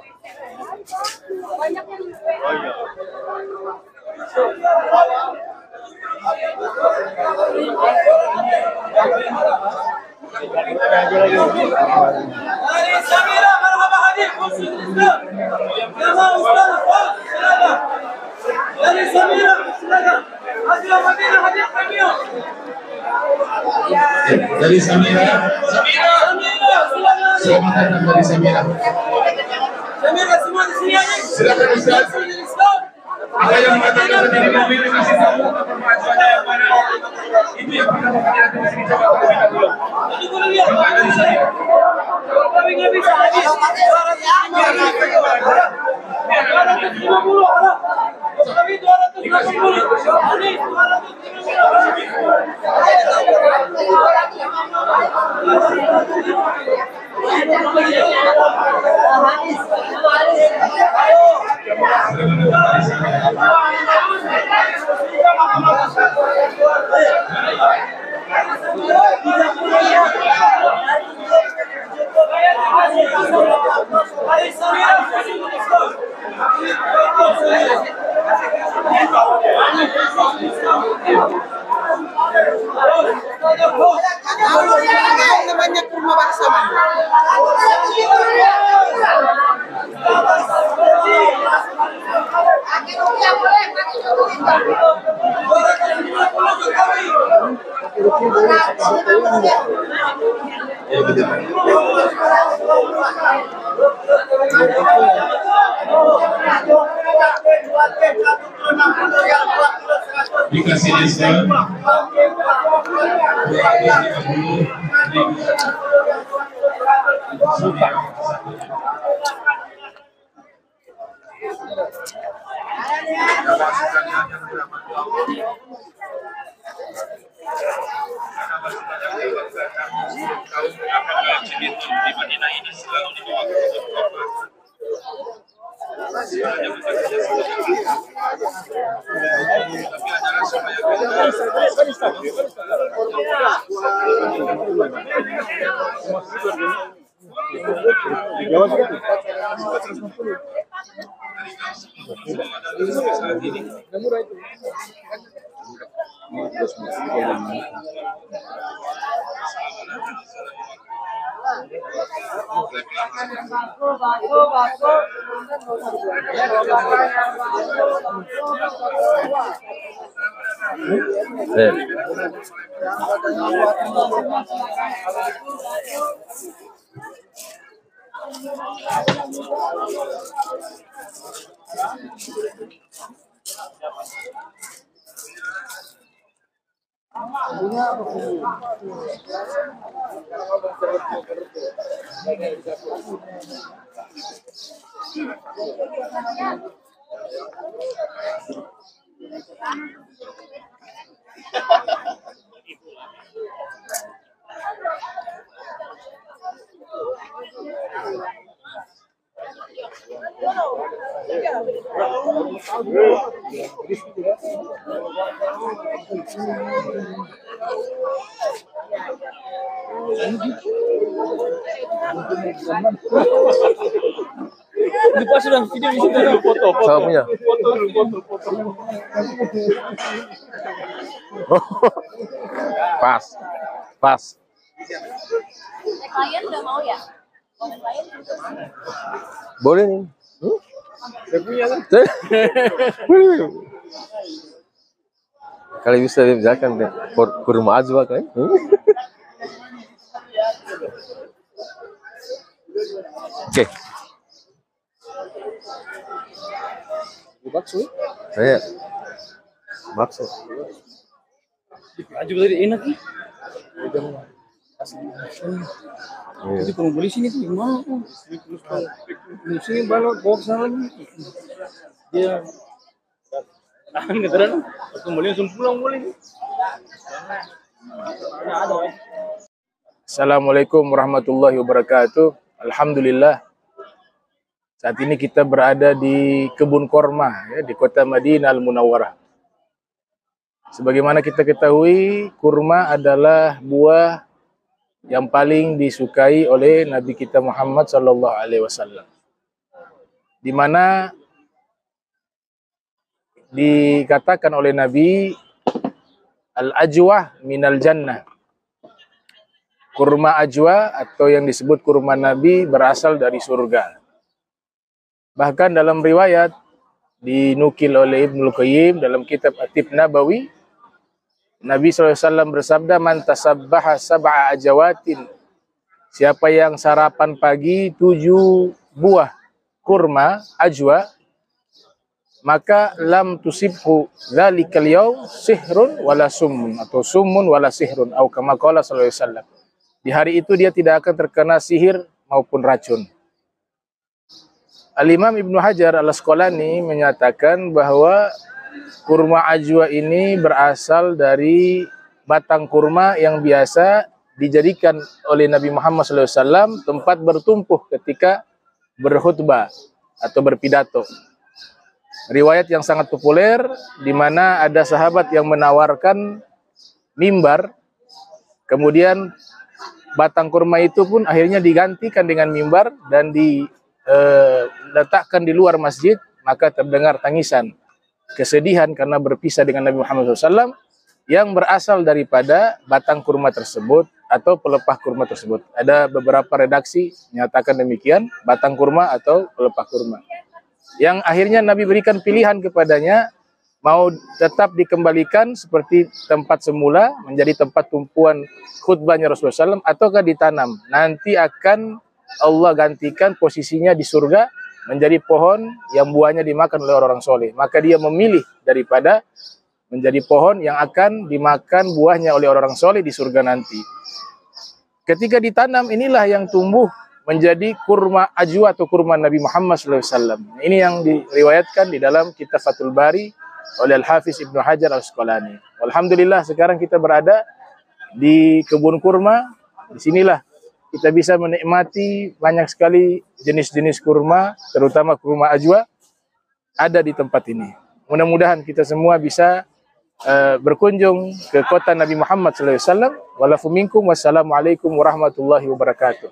[SPEAKER 8] Dari Samira, selamat datang dari Samira. Semua di sini aja. Silakan Ustaz. Ada yang mengatakan tadi mobil dikasih tahu permasalahannya yang mana? Itu yang pertama kali kita di sini coba kita lihat dulu. Coba dari saya. Kami nggak bisa habis. 250 ada. Kami 250. Banyak rumah bahasa. dikasih diskon 250.000. Di Madinah ini selalu dibawa ke
[SPEAKER 6] Lupa sudah video di situ ada foto.
[SPEAKER 1] Sama punya. Pas.
[SPEAKER 5] Klien udah mau ya? Klien
[SPEAKER 1] Boleh nih. Kali bisa dikerjakan deh. Kurma ajwa kan? Oke.
[SPEAKER 6] Bakso.
[SPEAKER 1] Saya bakso.
[SPEAKER 6] Aju tadi enak nih. Jadi kalau beli sini tuh gimana? Di sini balok bawa ke sana nih. Dia tahan keteran. Kembali langsung pulang boleh.
[SPEAKER 2] Assalamualaikum warahmatullahi wabarakatuh. Alhamdulillah. Saat ini kita berada di kebun korma ya, di kota Madinah Al-Munawwarah. Sebagaimana kita ketahui, kurma adalah buah yang paling disukai oleh Nabi kita Muhammad SAW. Di mana dikatakan oleh Nabi, al-ajwa minal jannah. Kurma ajwa atau yang disebut kurma Nabi berasal dari surga. Bahkan dalam riwayat dinukil oleh Ibnul Qayyim dalam kitab At-Tib Nabawi, Nabi SAW bersabda, man tasabbaha sab'a ajawatin, siapa yang sarapan pagi 7 buah kurma ajwa, maka lam tusibhu dzalikal yaum sihrun wala summun, atau summun wala sihrun, atau kama qala sallallahu alaihi wasallam. Di hari itu dia tidak akan terkena sihir maupun racun. Al-Imam Ibnu Hajar Al-Asqalani menyatakan bahwa kurma ajwa ini berasal dari batang kurma yang biasa dijadikan oleh Nabi Muhammad SAW tempat bertumpuh ketika berkhutbah atau berpidato. Riwayat yang sangat populer di mana ada sahabat yang menawarkan mimbar, kemudian batang kurma itu pun akhirnya digantikan dengan mimbar dan diletakkan di luar masjid, maka terdengar tangisan kesedihan karena berpisah dengan Nabi Muhammad SAW yang berasal daripada batang kurma tersebut atau pelepah kurma tersebut. Ada beberapa redaksi menyatakan demikian, batang kurma atau pelepah kurma. Yang akhirnya Nabi berikan pilihan kepadanya, mau tetap dikembalikan seperti tempat semula, menjadi tempat tumpuan khutbahnya Rasulullah SAW, ataukah ditanam. Nanti akan Allah gantikan posisinya di surga menjadi pohon yang buahnya dimakan oleh orang soleh. Maka dia memilih daripada menjadi pohon yang akan dimakan buahnya oleh orang-orang soleh di surga nanti. Ketika ditanam, inilah yang tumbuh menjadi kurma ajwa atau kurma Nabi Muhammad SAW. Ini yang diriwayatkan di dalam kitab Fathul Bari oleh Al-Hafiz Ibnu Hajar Al-Asqalani. Alhamdulillah sekarang kita berada di kebun kurma. Disinilah kita bisa menikmati banyak sekali jenis-jenis kurma, terutama kurma ajwa ada di tempat ini. Mudah-mudahan kita semua bisa berkunjung ke kota Nabi Muhammad SAW. Walafu minkum, wassalamualaikum warahmatullahi wabarakatuh.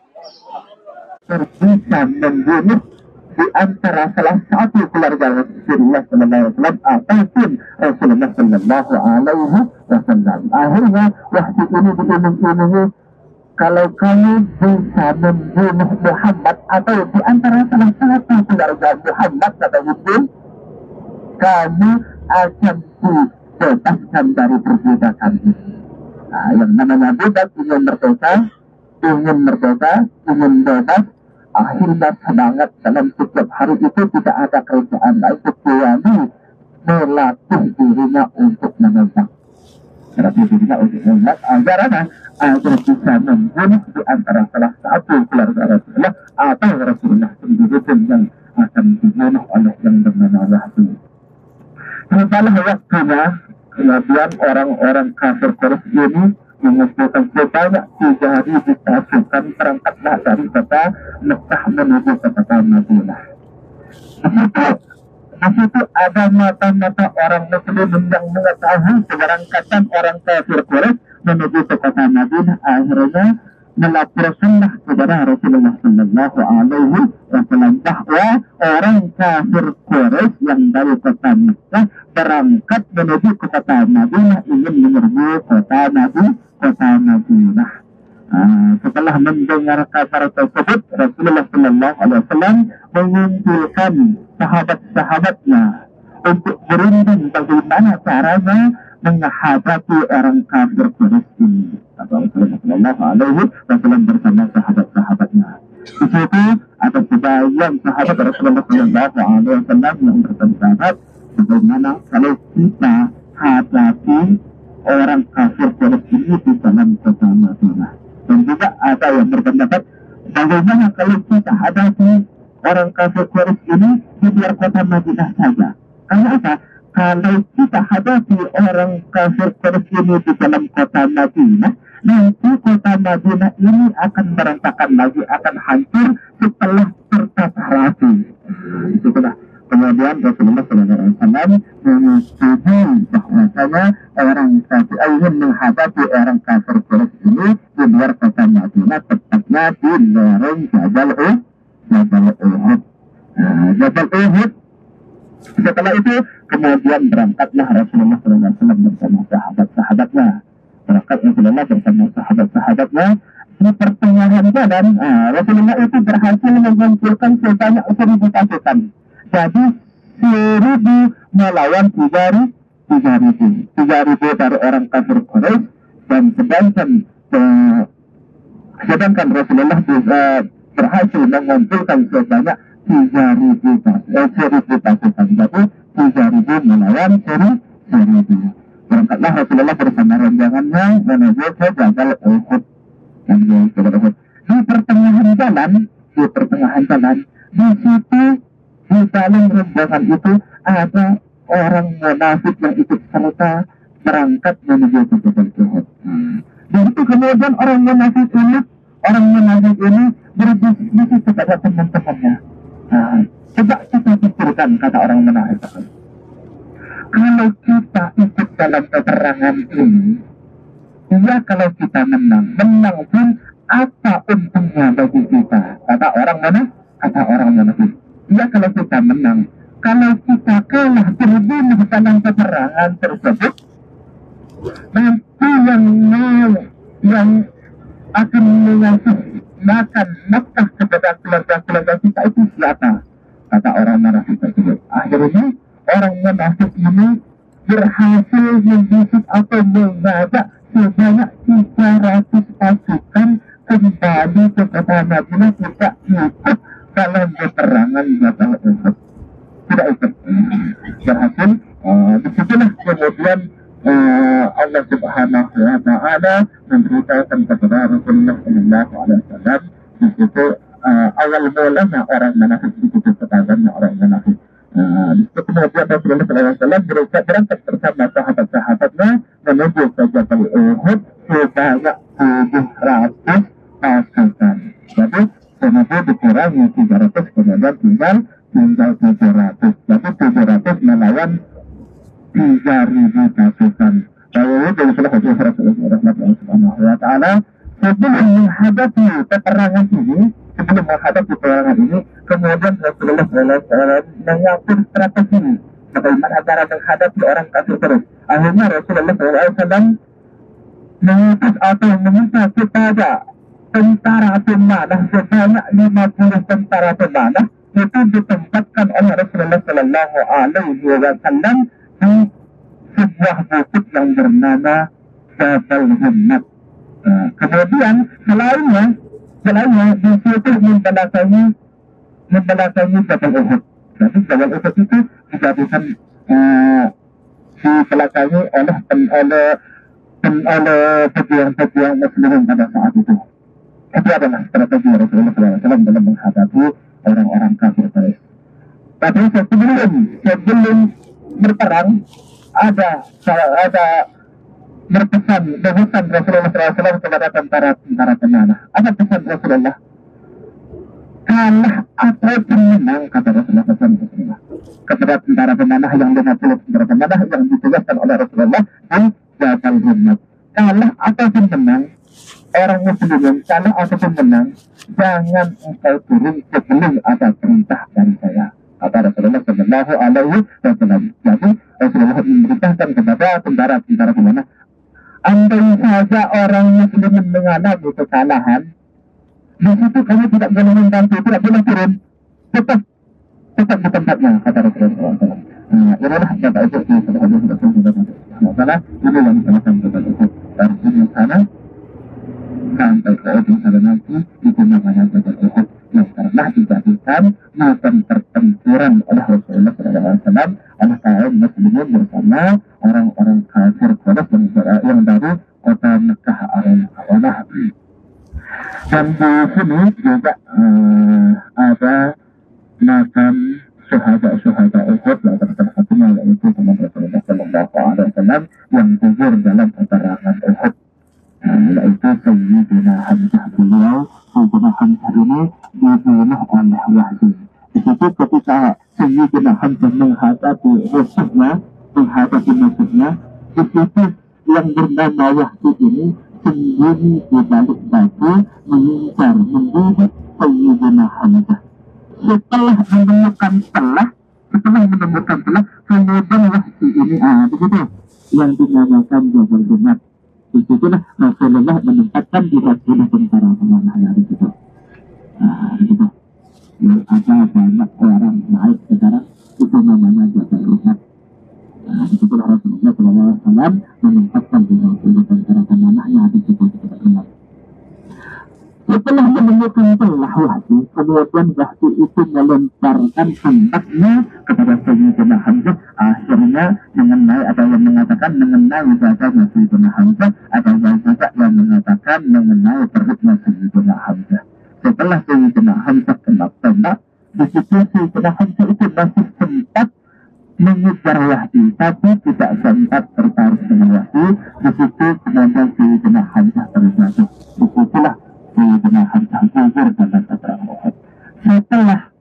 [SPEAKER 7] Bisa membunuh di antara salah satu keluarga Rasulullah SAW ataupun Rasulullah SAW. Akhirnya waktu ini diiming-imingi, kalau kamu bisa membunuh Muhammad atau di antara salah satu keluarga Muhammad kata Ibn, kamu akan dibebaskan dari perbudakan ini. Nah, yang namanya budak ingin merdeka, ingin bebas, akhirnya semangat dalam setiap hari itu tidak ada kerjaan lain kecuali melatih dirinya untuk menembak. Melatih dirinya untuk menembak agar bisa membunuh di antara salah satu keluarga Rasulullah atau Rasulullah sendiri pun yang akan dibunuh oleh yang bernama Wahbi. Setelah waktunya, kemudian orang-orang kafir Quraisy ini mengumpulkan sebanyak 3.000 pasukan berangkatlah dari kota Mekah menuju ke kota Madinah. Di situ ada mata-mata orang Muslim yang mengetahui keberangkatan orang kafir Quraisy menuju ke kota Madinah. Akhirnya melaporkanlah kepada Rasulullah Sallallahu Alaihi Wasallam bahwa orang kafir Quraisy yang dari kota Mekah berangkat menuju ke kota Madinah, ingin menyerbu kota Madinah. Setelah mendengar kabar tersebut, Rasulullah Sallallahu Alaihi Wasallam mengumpulkan sahabat-sahabatnya untuk berunding bagaimana caranya menghadapi orang kafir Quraisy ini. Rasulullah Sallallahu Alaihi Wasallam bersama sahabat-sahabatnya. Di situ ada sebagian sahabat Rasulullah Sallallahu Alaihi Wasallam yang berpendapat bagaimana kalau kita hadapi orang kafir Quraisy ini di dalam kota Madinah. Dan juga ada yang berpendapat bagaimana kalau kita hadapi orang kafir Quraisy ini di luar kota Madinah saja. Karena apa? Kalau kita hadapi orang kafir Quraisy ini di dalam kota Madinah, nanti kota Madinah ini akan berantakan lagi, akan hancur setelah tertata rapi. Itulah. Kemudian Rasulullah SAW menyetujui bahwasanya orang kafir ingin menghadapi orang kafir Quraisy ini di luar kota Madinah, tepatnya di lereng Jabal Uhud. Jabal Uhud. Setelah itu kemudian berangkatlah Rasulullah SAW bersama sahabat-sahabatnya. Di pertengahan jalan, Rasulullah itu berhasil mengumpulkan sebanyak 1.000 pasukan. Jadi 1.000 melawan 3.000 dari orang kafir Quraisy, dan sedangkan Rasulullah berhasil mengumpulkan sebanyak 1.000 pasukan. Jadi 3.000 melawan 1.000. Berangkatlah Rasulullah bersama rombongannya menuju ke Jabal Uhud. Di pertengahan jalan, di situ di dalam rombongan itu ada orang munafik yang ikut serta berangkat menuju ke Jabal Uhud. Begitu kemudian orang munafik ini berbisik kepada teman-temannya. Coba kita pikirkan, kata orang munafik, kalau kita ikut dalam peperangan ini, ya kalau kita menang pun apa untungnya bagi kita? Kata orang munafik. Ya kalau kita menang, kalau kita kalah terbunuh dalam peperangan tersebut, nanti yang akan mengasih makan nafkah kepada keluarga kita itu siapa? Kata orang munafik tersebut. Akhirnya orang munafik ini berhasil membisik atau mengajak sebanyak 300 pasukan kembali ke kota Madinah, tidak ikut dalam peperangan Jabal Uhud. Tidak ikut. Berhasil Disitulah kemudian Allah Subhanahu wa Ta'ala memberitahukan kepada Rasulullah Sallallahu Alaihi Wasallam di situ awal mulanya orang munafik itu ketahuannya orang munafik. Kemudian Rasulullah Sallallahu Alaihi Wasallam berangkat bersama sahabat-sahabatnya menuju ke Jabal Uhud sebanyak 700 pasukan. Jadi kemudian dikurangi 300 kemudian tinggal 700. Jadi 700 melawan 3.000 pasukan. Lalu dari Rasulullah Subhanahu wa Ta'ala sebelum menghadapi peperangan ini, kemudian Rasulullah SAW mengatur strategi bagaimana cara menghadapi orang kafir terus. Akhirnya Rasulullah SAW mengutus atau meminta kepada tentara pemanah sebanyak 50 tentara pemanah itu ditempatkan oleh Rasulullah Sallallahu Alaihi Wasallam di sebuah bukit yang bernama Jabal Himmat. Kemudian selainnya di situ membelakangi Jabal Uhud. Jadi Jabal Uhud itu dijadikan dibelakangi oleh pejuang-pejuang muslimin pada saat itu. Itu adalah strategi Rasulullah SAW dalam menghadapi orang-orang kafir Quraisy. Tapi sebelum berperang ada berpesan Rasulullah SAW kepada tentara pemanah. Apa pesan Rasulullah? Kalah ataupun menang, kata Rasulullah SAW kepada tentara pemanah yang 50 tentara pemanah yang ditugaskan oleh Rasulullah di Jabal Himmat. Kalah ataupun menang, orang muslimin kalah ataupun menang, jangan engkau turun sebelum ada perintah dari saya, kata Rasulullah Sallallahu Alaihi Wasallam. Jadi Rasulullah memerintahkan kepada tentara pemanah, andai saja orang muslimin mengalami kesalahan, di situ kamu tidak boleh membantu, tidak boleh turun, tetap di tempatnya, kata Rasulullah SAW. Inilah kata itu masalah ini yang dilakukan kepada itu dari sini sana sampai ke ujung sana nanti itu namanya Jabal Uhud yang pernah dijadikan macam pertempuran oleh Rasulullah SAW oleh kaum muslimin bersama orang-orang kafir Quraisy yang dari kota Mekah Arabah. Dan di sini juga ada makam syuhada Uhud, salah satunya yaitu teman Rasulullah Sallallahu Alaihi Wasallam yang gugur dalam peperangan Uhud, yaitu Sayyidina Hamzah. Sayyidina Hamzah ini dibunuh oleh Wahsy. Di situ ketika Sayyidina Hamzah menghadapi musuhnya, di situ yang bernama Wahsy ini sembunyi di balik batu mengincar membunuh Sayyidina Hamzah. Setelah menemukan telah, kemudian Wahsy ini begitu yang dinamakan Jabal Himmat. Disitulah Rasulullah menempatkan di hadapan tentara pemanahnya di situ. Begitu. Yang ada banyak orang naik sekarang itu namanya Jabal Himmat. Disitulah Rasulullah SAW menempatkan di hadapan tentara pemanahnya di situ Jabal Himmat. Setelah menemukan telah Wahsy, kemudian Wahsy itu melemparkan tembaknya kepada Sayyidina Hamzah. Akhirnya mengenai, ada yang mengatakan mengenai dadanya Sayyidina Hamzah, ada yang juga yang mengatakan mengenai perutnya Sayyidina Hamzah. Setelah Sayyidina Hamzah kena tembak, di situ Sayyidina Hamzah itu masih sempat mengejar Wahsy, tapi tidak sempat tertarik dengan Wahsy. Di situ kemudian Sayyidina Hamzah terjatuh. Disitulah Sayyidina Hamzah gugur dalam peperangan Uhud. Setelah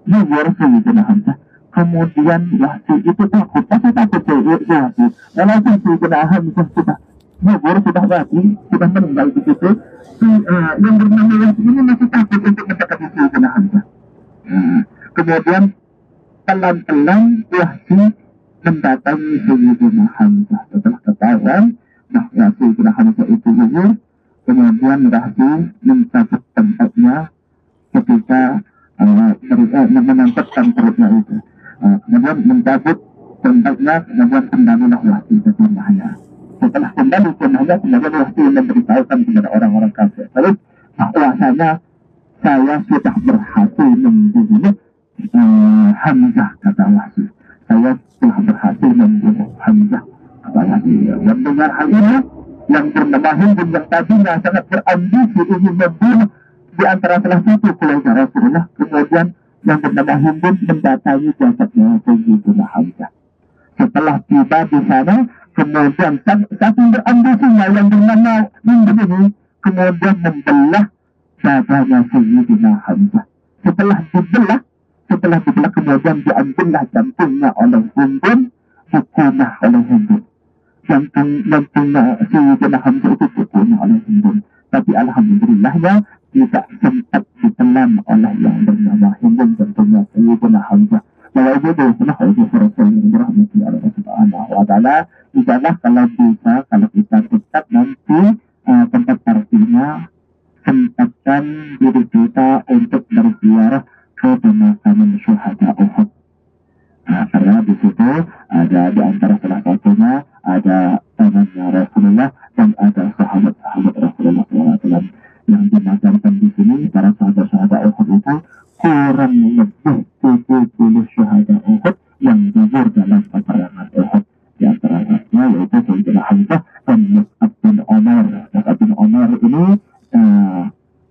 [SPEAKER 7] gugur Sayyidina Hamzah, kemudian Wahsy itu takut Wahsy. Walaupun Sayyidina Hamzah sudah gugur, sudah mati, sudah meninggal di situ, yang bernama Wahsy ini masih takut untuk mendekati Sayyidina Hamzah. Kemudian pelan-pelan Wahsy mendatangi Sayyidina Hamzah. Setelah ketahuan bahwa Sayyidina Hamzah itu gugur, kemudian Wahsy mencabut tempatnya ketika menangkapkan perutnya itu. Kemudian mencabut tempatnya, kemudian kembalilah Wahsy ke rumahnya. Setelah kembali ke rumahnya, kemudian Wahsy memberitahukan kepada orang-orang kafir, terus bahwasanya saya sudah berhasil membunuh Hamzah, kata Wahsy. saya telah berhasil membunuh Hamzah. Apalagi mendengar hal ini, yang bernama Hindun yang tadinya sangat berambisi ingin membunuh di antara salah satu keluarga Rasulullah, kemudian yang bernama Hindun mendatangi jasadnya Sayyidina Hamzah. Setelah tiba di sana, kemudian saking berambisinya yang bernama Hindun ini kemudian membelah dadanya Sayyidina Hamzah. Setelah dibelah kemudian diambillah jantungnya oleh Hindun, dikunah oleh Hindun. Jantungnya Sayyidina Hamzah itu dikunah oleh Hindun. Tapi alhamdulillahnya tidak sempat ditelan oleh yang bernama Hindun jantungnya Sayyidina Hamzah. Bahwa itu adalah Rasul yang dirahmati Allah Subhanahu wa Ta'ala. InsyaAllah kalau bisa, kalau kita tetap nanti tempat parkirnya, sempatkan diri kita untuk berziarah ke pemakaman syuhada Uhud. Karena di situ ada di antara salah satunya ada tangannya Rasulullah dan ada sahabat-sahabat Rasulullah SAW yang dimakamkan di sini. Para sahabat-sahabat Uhud itu kurang lebih 70 syuhada Uhud yang gugur dalam peperangan Uhud. Di antaranya yaitu Sayyidina Hamzah dan Mus'ab bin Umar. Mus'ab bin Umar ini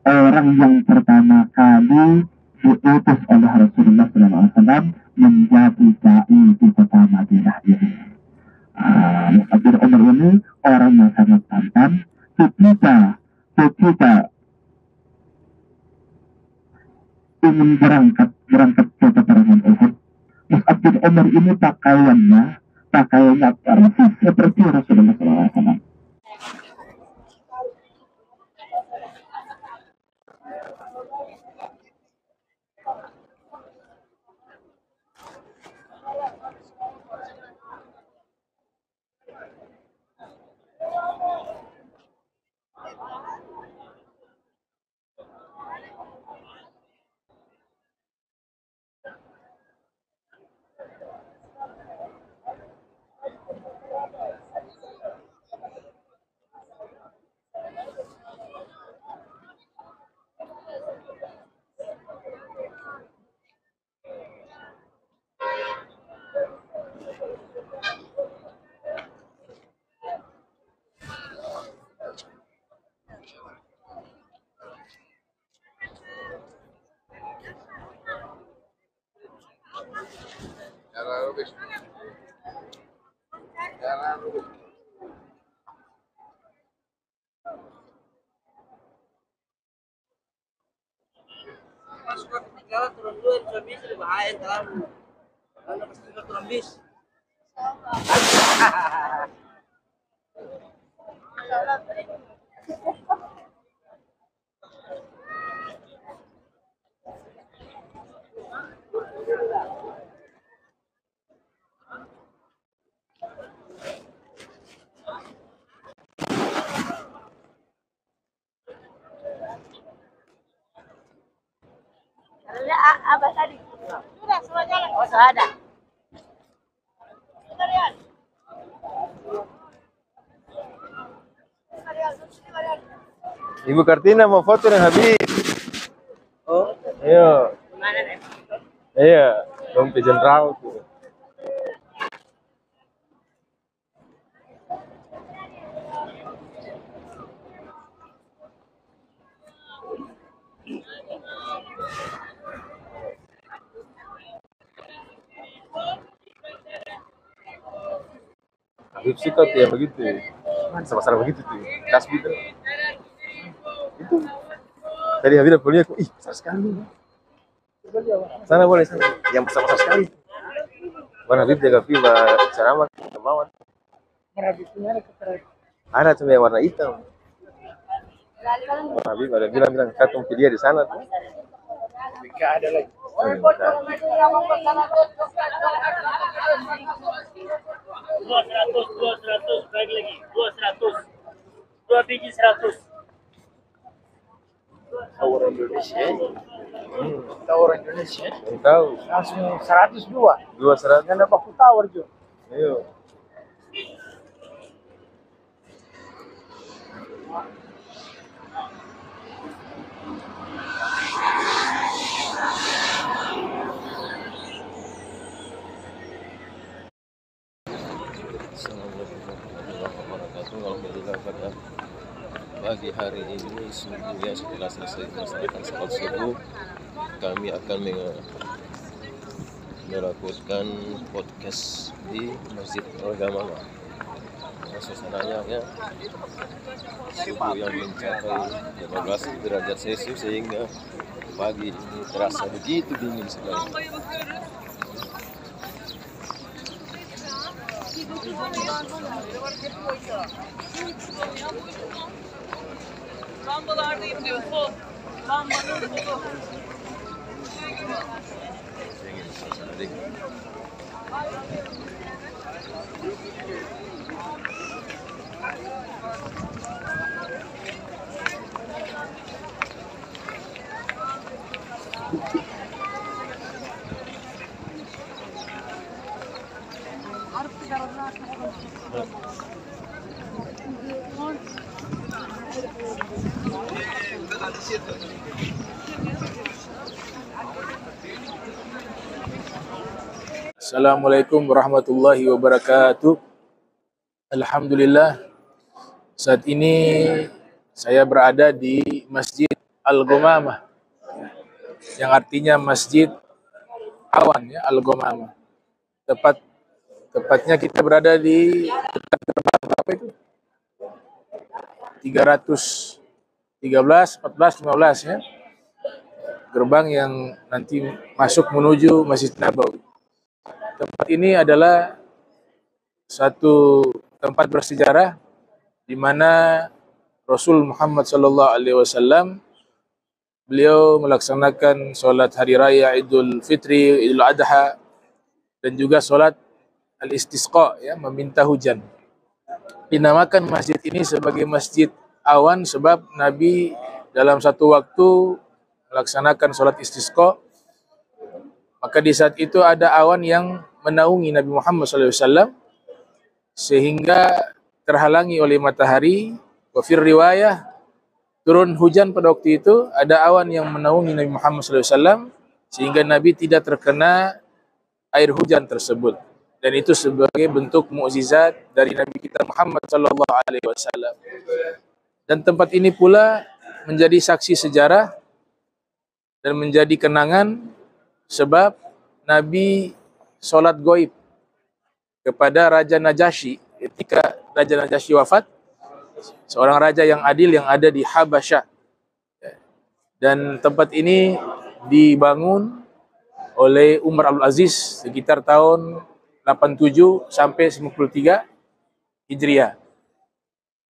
[SPEAKER 7] orang yang pertama kali diutus oleh Rasulullah SAW menjadi dai di kota Madinah ini. Mus'ab bin Umar ini orang yang sangat tampan. Ketika ingin berangkat ke peperangan Uhud, Mus'ab bin Umar ini pakaiannya persis seperti Rasulullah SAW.
[SPEAKER 9] Masuk ke ketinggalan turun dua bisa bisa berbahaya terlalu. Karena pasti turun bis.
[SPEAKER 5] Apa tadi? Sudah, semua jalan. Oh, sudah ada.
[SPEAKER 1] Ibu Kartina mau foto dengan Habib.
[SPEAKER 9] Oh,
[SPEAKER 1] Ayo.
[SPEAKER 9] mana nih?
[SPEAKER 1] Iya, dompet jenderal tuh. Habib suka tuh ya begitu. Sama-sama begitu tuh. Kasbi tuh. Itu. Tadi Habib punya aku, ih besar sekali. Sana boleh sana. Yang besar-besar sekali. Mana Habib jaga piba ceramah kemauan. Ada cuma yang warna hitam. Habib ada bilang katung dia di sana tuh.
[SPEAKER 6] Tidak ada lagi.
[SPEAKER 9] Dua 100, baik lagi. 200. 2 biji 100.
[SPEAKER 6] Orang Indonesia. Orang Indonesia.
[SPEAKER 1] Tahu.
[SPEAKER 6] Langsung 102.
[SPEAKER 1] 200.
[SPEAKER 6] Yang dapat tawar juga.
[SPEAKER 1] Ayo. wabarakatuh. Alhamdulillah pada pagi hari ini subuh ya, setelah selesai melaksanakan salat subuh, kami akan melakukan podcast di Masjid Al-Ghamamah. Suasananya ya subuh yang mencapai 15 derajat Celcius sehingga pagi ini terasa begitu dingin sekali.
[SPEAKER 3] Lambalardayım diyorsun. Lambanın dolu.
[SPEAKER 1] Dingin, suasana dingin.
[SPEAKER 2] Assalamualaikum warahmatullahi wabarakatuh. Alhamdulillah, saat ini saya berada di Masjid Al-Ghamamah, yang artinya Masjid Awan ya, Al-Ghamamah. Tepatnya kita berada di apa itu? 313, 14, 15 ya. Gerbang yang nanti masuk menuju Masjid Nabawi. Tempat ini adalah satu tempat bersejarah di mana Rasul Muhammad SAW beliau melaksanakan sholat hari raya Idul Fitri, Idul Adha, dan juga sholat al-istisqa ya, meminta hujan. Dinamakan masjid ini sebagai Masjid Awan sebab Nabi dalam satu waktu melaksanakan sholat istisqa, maka di saat itu ada awan yang menaungi Nabi Muhammad SAW sehingga terhalangi oleh matahari. Wa fir riwayah, turun hujan pada waktu itu, ada awan yang menaungi Nabi Muhammad SAW sehingga Nabi tidak terkena air hujan tersebut. Dan itu sebagai bentuk mukjizat dari Nabi kita Muhammad SAW. Dan tempat ini pula menjadi saksi sejarah dan menjadi kenangan sebab Nabi sholat goib kepada Raja Najasyi ketika Raja Najasyi wafat, seorang raja yang adil yang ada di Habasyah. Dan tempat ini dibangun oleh Umar Abdul Aziz sekitar tahun 87 sampai 93 Hijriah.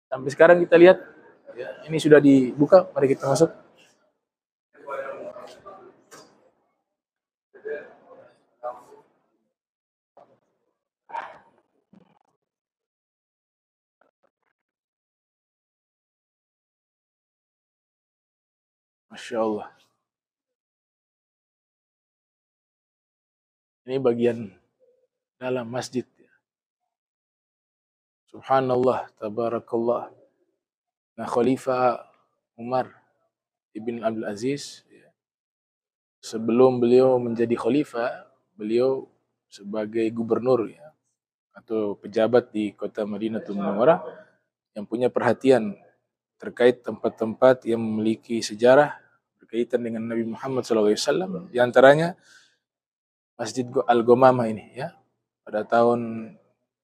[SPEAKER 2] Sampai sekarang kita lihat ya, ini sudah dibuka, mari kita masuk. Masya Allah. Ini bagian dalam masjid. Subhanallah, tabarakallah. Nah, Khalifah Umar ibn Abdul Aziz, sebelum beliau menjadi khalifah, beliau sebagai gubernur ya, atau pejabat di kota Madinatul Munawwarah yang punya perhatian terkait tempat-tempat yang memiliki sejarah berkaitan dengan Nabi Muhammad SAW, di antaranya Masjid Al-Ghamamah ini ya, pada tahun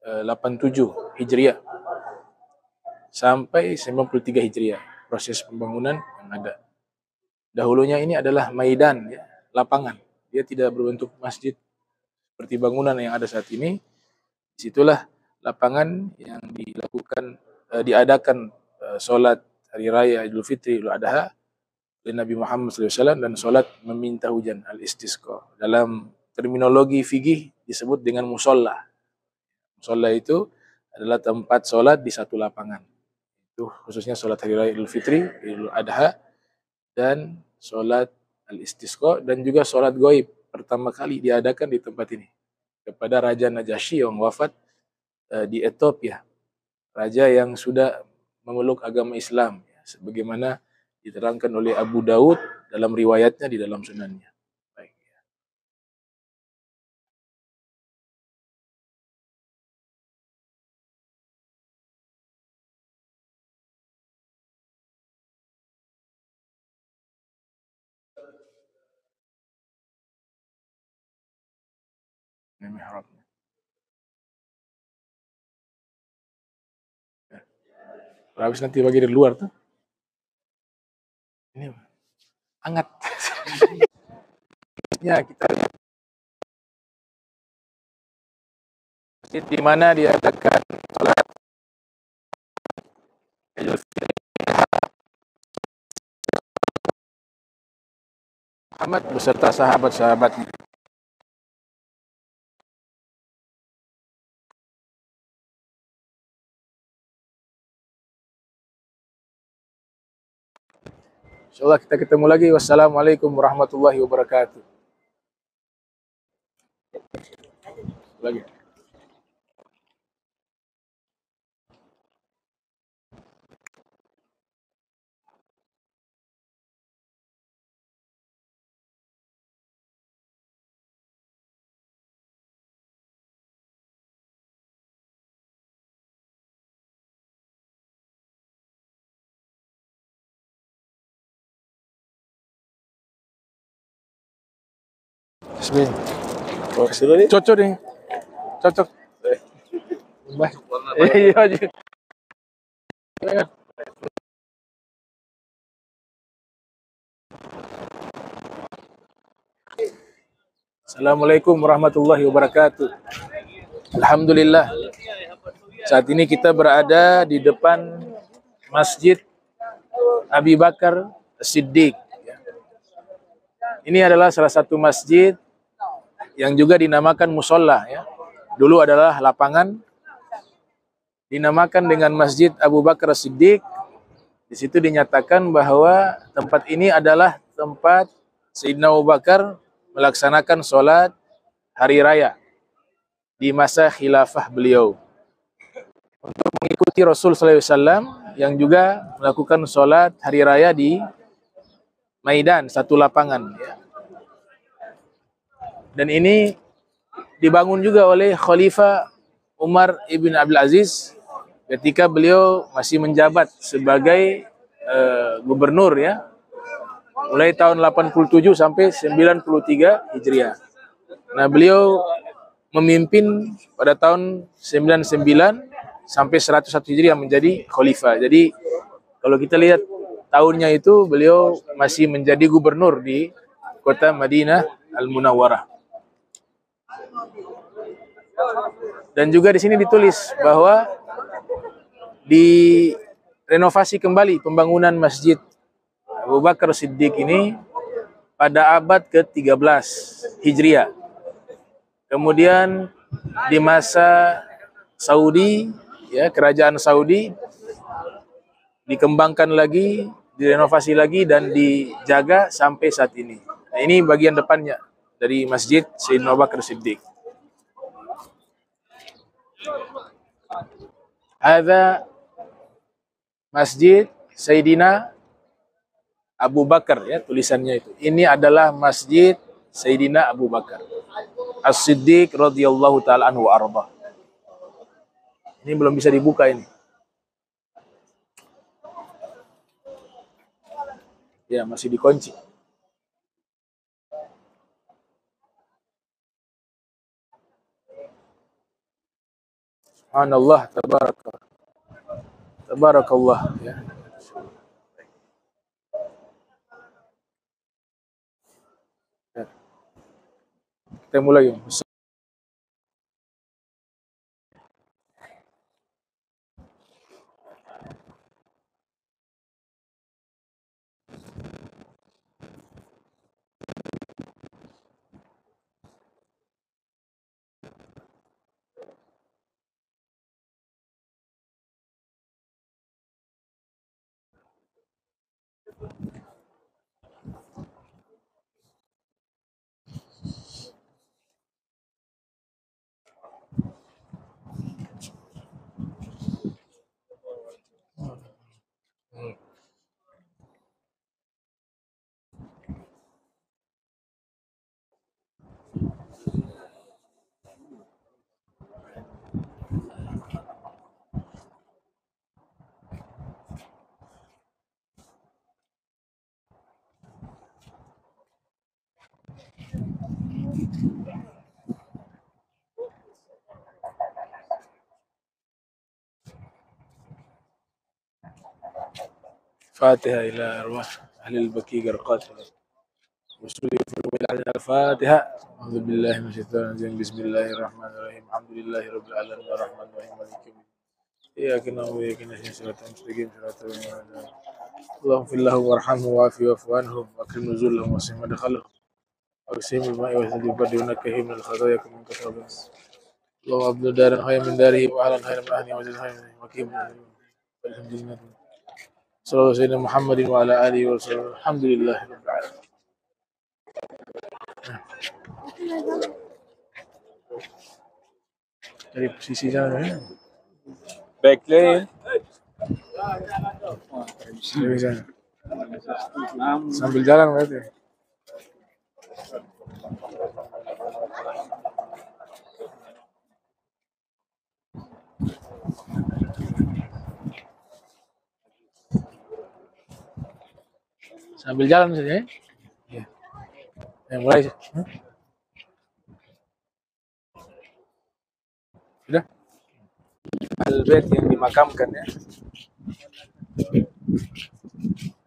[SPEAKER 2] 87 Hijriah sampai 93 Hijriah proses pembangunan yang ada. Dahulunya ini adalah maidan ya, lapangan. Dia tidak berbentuk masjid seperti bangunan yang ada saat ini. Disitulah lapangan yang diadakan sholat hari raya Idul Fitri, Idul Adha oleh Nabi Muhammad SAW dan sholat meminta hujan al-istisqa. Dalam terminologi fikih disebut dengan musolla. Musolla itu adalah tempat sholat di satu lapangan. Itu khususnya sholat hari raya Idul Fitri, Idul Adha, dan sholat al-istisqa, dan juga sholat goib pertama kali diadakan di tempat ini kepada Raja Najasyi yang wafat di Ethiopia. Raja yang sudah memeluk agama Islam, ya, sebagaimana diterangkan oleh Abu Daud dalam riwayatnya di dalam sunannya. Ini mihrab. Kalau habis nanti bagi dari luar tuh. Ini hangat. Ya, kita lihat masjid di mana diadakan salat Idul Fitri Muhammad beserta sahabat-sahabatnya. Insyaallah kita ketemu lagi. Wassalamualaikum warahmatullahi wabarakatuh. Lagi. Bismillah. Cocok nih. Cocok. Baik. Iya aja. Assalamualaikum warahmatullahi wabarakatuh. Alhamdulillah. Saat ini kita berada di depan Masjid Abi Bakar Siddiq. Ini adalah salah satu masjid yang juga dinamakan musola. Ya. Dulu adalah lapangan, dinamakan dengan Masjid Abu Bakar Siddiq. Di situ dinyatakan bahwa tempat ini adalah tempat Sayyidina Abu Bakar melaksanakan sholat hari raya di masa khilafah beliau. Untuk mengikuti Rasul SAW yang juga melakukan sholat hari raya di Maidan, satu lapangan. Ya. Dan ini dibangun juga oleh Khalifah Umar ibn Abdul Aziz ketika beliau masih menjabat sebagai gubernur ya. Mulai tahun 87 sampai 93 Hijriah. Nah, beliau memimpin pada tahun 99 sampai 101 Hijriah menjadi khalifah. Jadi kalau kita lihat tahunnya itu beliau masih menjadi gubernur di kota Madinah Al-Munawwarah. Dan juga di sini ditulis bahwa direnovasi kembali pembangunan Masjid Abu Bakar Siddiq ini pada abad ke-13 Hijriah. Kemudian di masa Saudi, ya, kerajaan Saudi dikembangkan lagi, direnovasi lagi dan dijaga sampai saat ini. Nah, ini bagian depannya dari Masjid Sayyidina Abu Bakar Siddiq. Ada Masjid Sayyidina Abu Bakar, ya, tulisannya itu. Ini adalah Masjid Sayyidina Abu Bakar As-Siddiq radhiyallahu taala anhu wa arda. Ini belum bisa dibuka ini. Ya, masih dikunci. Subhanallah, tabarakallah, ya. Kita mulai. Al-Fatihah ila arwah ahli al-baqi garqat. Al-Fatihah. A'udzu billahi minasyaitonir rajim. Bismillahirrahmanirrahim. Alhamdulillahi rabbil alamin arrahmanir rahim maliki yaumiddin. Iyyaka na'budu wa iyyaka nasta'in shiratal mustaqim shiratal ladzina an'amta 'alaihim. Allahumma fil lahum warhamhum wa'afi wa'fu anhum wa akrim nuzulahum wa sim madkhalahum. Wa بالماء والثلج والبرد ونقهم من الخطايا كما كسب اللهم ابن دارا خيرا من داره واهلا خيرا من اهله وزيدا خيرا من وكيم صلى الله عليه سيدنا محمد وعلى اله وصحبه الحمد لله رب العالمين. Dari posisi sana ya.
[SPEAKER 1] Back lane.
[SPEAKER 2] Dari sana. Sambil jalan berarti. Sambil jalan saja ya. Iya. Yang mulai. Sudah? Al-Bait yang dimakamkan ya.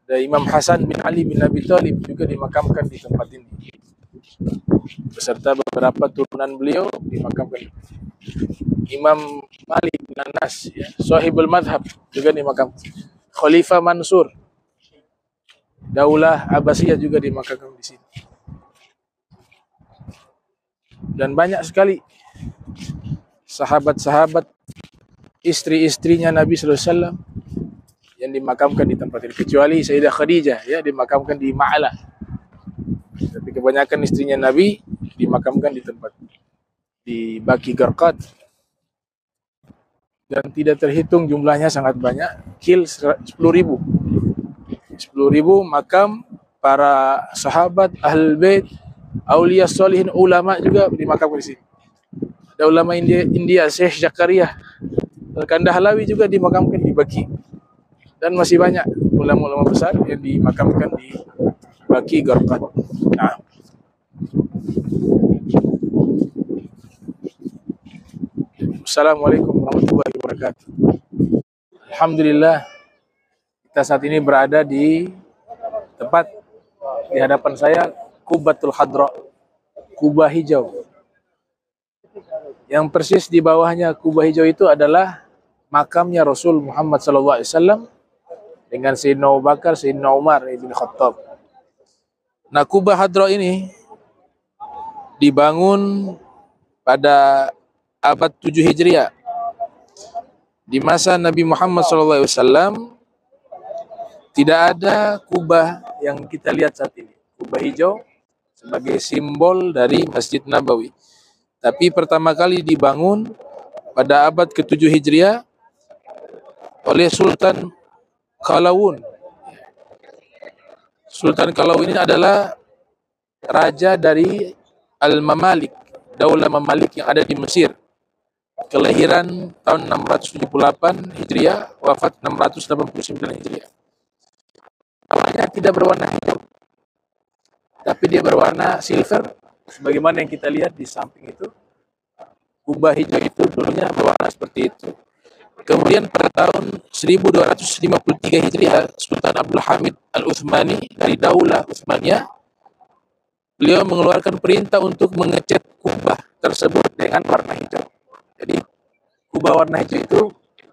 [SPEAKER 2] Dan Imam Hasan bin Ali bin Abi Thalib juga dimakamkan di tempat ini. Beserta beberapa turunan beliau dimakamkan. Imam Malik bin Anas ya, Sahibul Madhab juga dimakamkan. Khalifah Mansur Daulah Abbasiyah juga dimakamkan di sini. Dan banyak sekali sahabat-sahabat, istri-istrinya Nabi sallallahu alaihi wasallam yang dimakamkan di tempat ini, kecuali Sayyidah Khadijah ya dimakamkan di Ma'la. Tapi kebanyakan istrinya Nabi dimakamkan di tempat di Baqi Garqat. Dan tidak terhitung jumlahnya, sangat banyak, 10.000 makam para sahabat, ahlul bait, auliya sholihin, ulama juga dimakamkan di sini. Ada ulama India Syekh Zakaria Al-Kandahlawi juga dimakamkan di Baqi. Dan masih banyak ulama-ulama besar yang dimakamkan di Baqi Garqat. Nah. Assalamualaikum warahmatullahi wabarakatuh. Alhamdulillah, kita saat ini berada di tempat di hadapan saya, Qubatul Hadra, kubah hijau. Yang persis di bawahnya kubah hijau itu adalah makamnya Rasul Muhammad SAW dengan Sayyidina Abu Bakar, Sayyidina Umar ibn Khattab. Nah, kubah Hadra ini dibangun pada abad 7 Hijriah. Di masa Nabi Muhammad SAW tidak ada kubah yang kita lihat saat ini. Kubah hijau sebagai simbol dari Masjid Nabawi. Tapi pertama kali dibangun pada abad ke-7 Hijriah oleh Sultan Qalawun. Sultan Qalawun ini adalah raja dari Al-Mamalik, Daulah Mamalik yang ada di Mesir. Kelahiran tahun 678 Hijriah, wafat 689 Hijriah. Awalnya tidak berwarna hijau, tapi dia berwarna silver, sebagaimana yang kita lihat di samping itu. Kubah hijau itu dulunya berwarna seperti itu. Kemudian pada tahun 1253 Hijriah, Sultan Abdul Hamid Al-Uthmani dari Daulah Uthmaniyah, beliau mengeluarkan perintah untuk mengecat kubah tersebut dengan warna hijau. Jadi kubah warna hijau itu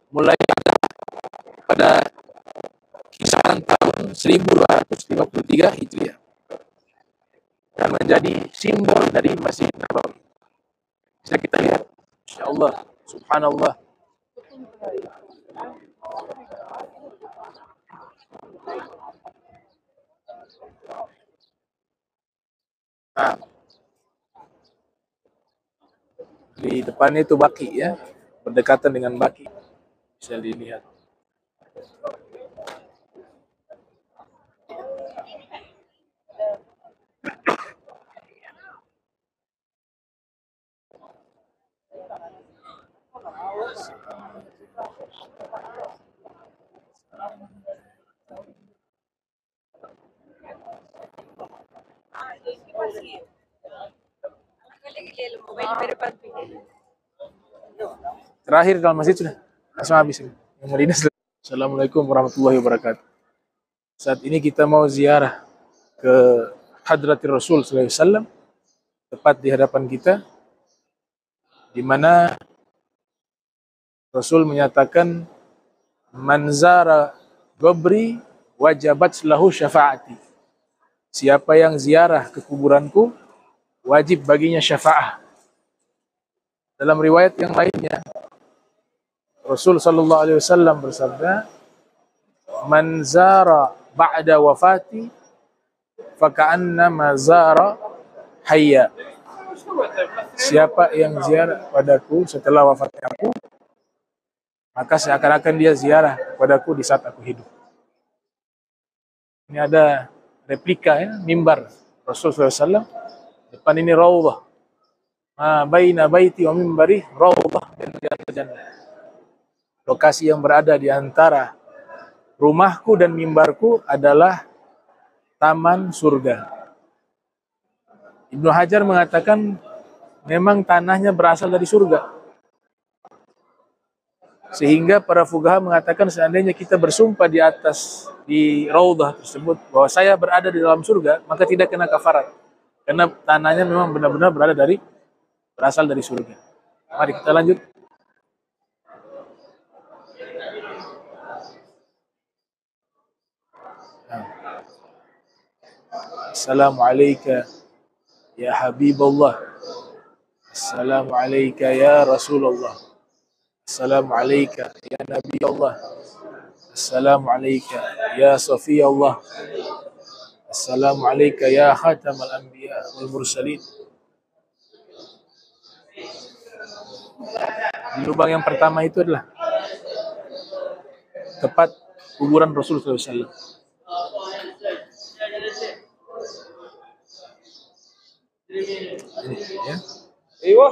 [SPEAKER 2] mulai ada pada kisaran tahun 1253 Hijriah dan menjadi simbol dari Masjid Nabawi. Bisa kita lihat, insyaallah, subhanallah. Nah, di depannya itu Baqi ya, berdekatan dengan Baqi, bisa dilihat. Terakhir dalam masjid sudah langsung habis ini. Assalamualaikum warahmatullahi wabarakatuh. Saat ini kita mau ziarah ke Hadratir Rasul sallallahu alaihi wasallam, tepat di hadapan kita, di mana Rasul menyatakan, man zara qabri wajabat lahu syafaati. Siapa yang ziarah ke kuburanku, wajib baginya syafaat. Dalam riwayat yang lainnya, Rasul sallallahu alaihi wasallam bersabda, man zara ba'da wafati faka'annama zara hayya. Siapa yang ziarah padaku setelah wafat aku, maka seakan-akan dia ziarah padaku di saat aku hidup. Ini ada replika ya, mimbar Rasul SAW. Depan ini raudhah. Ma baina baiti wa mimbari raudhah min riyadil jannah. Lokasi yang berada di antara rumahku dan mimbarku adalah taman surga. Ibnu Hajar mengatakan memang tanahnya berasal dari surga. Sehingga para fuqaha mengatakan seandainya kita bersumpah di raudhah tersebut bahwa saya berada di dalam surga, maka tidak kena kafarat. Karena tanahnya memang benar-benar berasal dari surga. Mari kita lanjut. Assalamualaikum ya Habibullah. Assalamualaikum ya Rasulullah. Assalamualaikum ya Nabi Allah. Assalamualaikum ya Safi Allah. Assalamualaikum ya Khatamal Anbiya wal Mursalin. Di lubang yang pertama itu adalah tepat kuburan Rasul SAW. Ya.
[SPEAKER 9] ايوه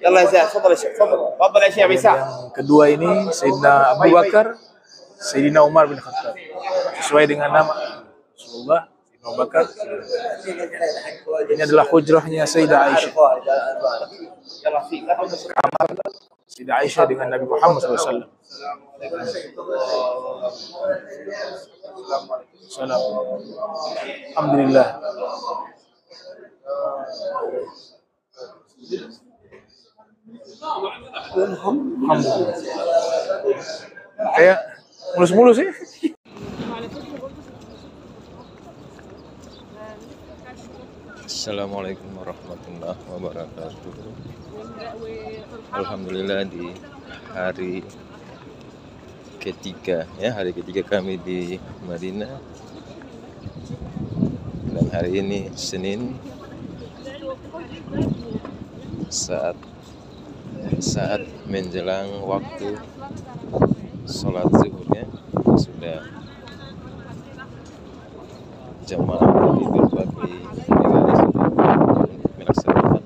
[SPEAKER 9] يلا يا زياد تفضل يا شيخ تفضل يا شيخ عيسى.
[SPEAKER 2] Yang kedua ini Sayyidina Abu Bakar, Sayyidina Umar bin Khattab. Sesuai dengan nama Rasulullah, Sayyidina Abu Bakar. Ini adalah hujrahnya Sayyidah Aisyah. Kamar Sayyidah Aisyah dengan Nabi Muhammad SAW. Salam. Alhamdulillah. Alhamdulillah. Kayak mulus-mulus sih.
[SPEAKER 1] Assalamualaikum warahmatullahi wabarakatuh. Alhamdulillah di hari ketiga kami di Madinah, dan hari ini Senin, saat menjelang waktu sholat zuhurnya sudah jamaah di berbagai negara sudah melaksanakan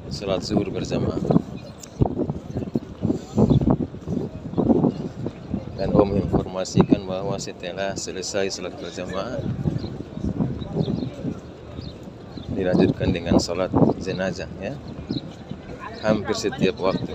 [SPEAKER 1] sholat zuhur berjamaah. Dan Om informasikan bahwa setelah selesai sholat berjamaah dilanjutkan dengan sholat jenazah ya, hampir setiap waktu.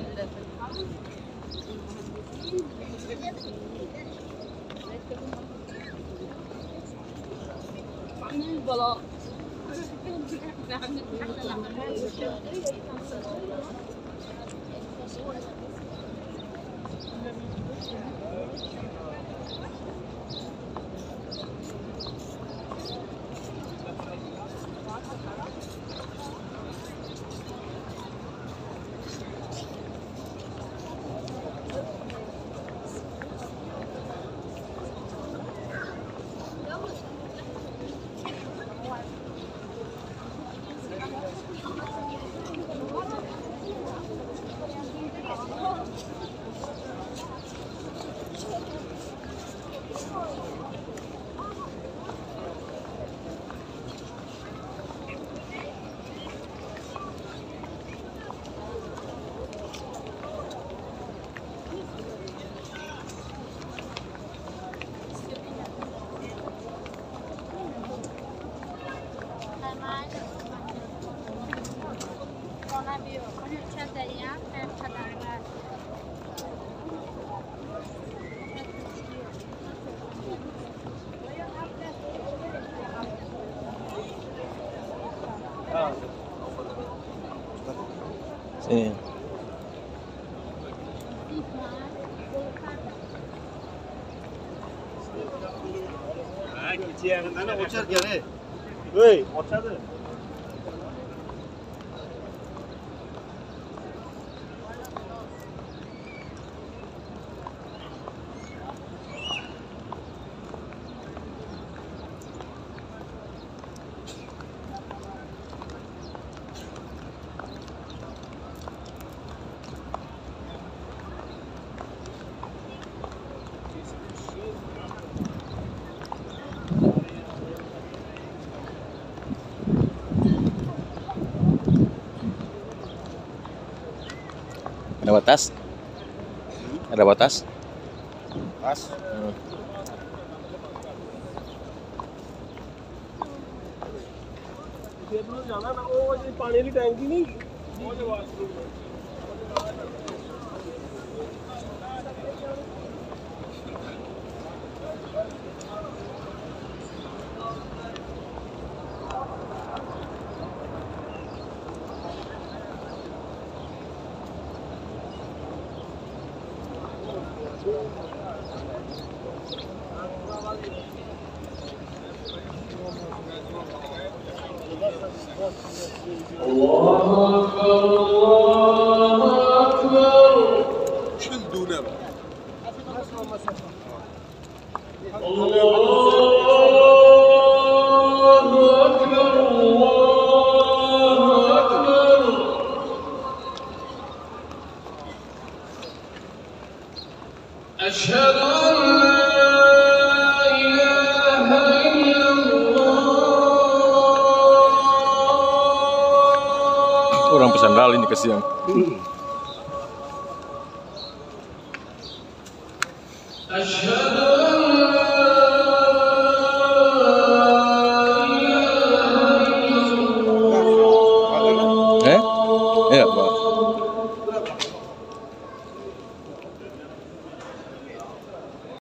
[SPEAKER 1] Sini. Ada batas? Ada batas?
[SPEAKER 6] Pas. Dia dulu jalan, oh jadi panen di tangki nih.
[SPEAKER 8] أشهد أن لا إله إلا الله.
[SPEAKER 1] Orang pesan rally ini kesian.
[SPEAKER 8] أشهد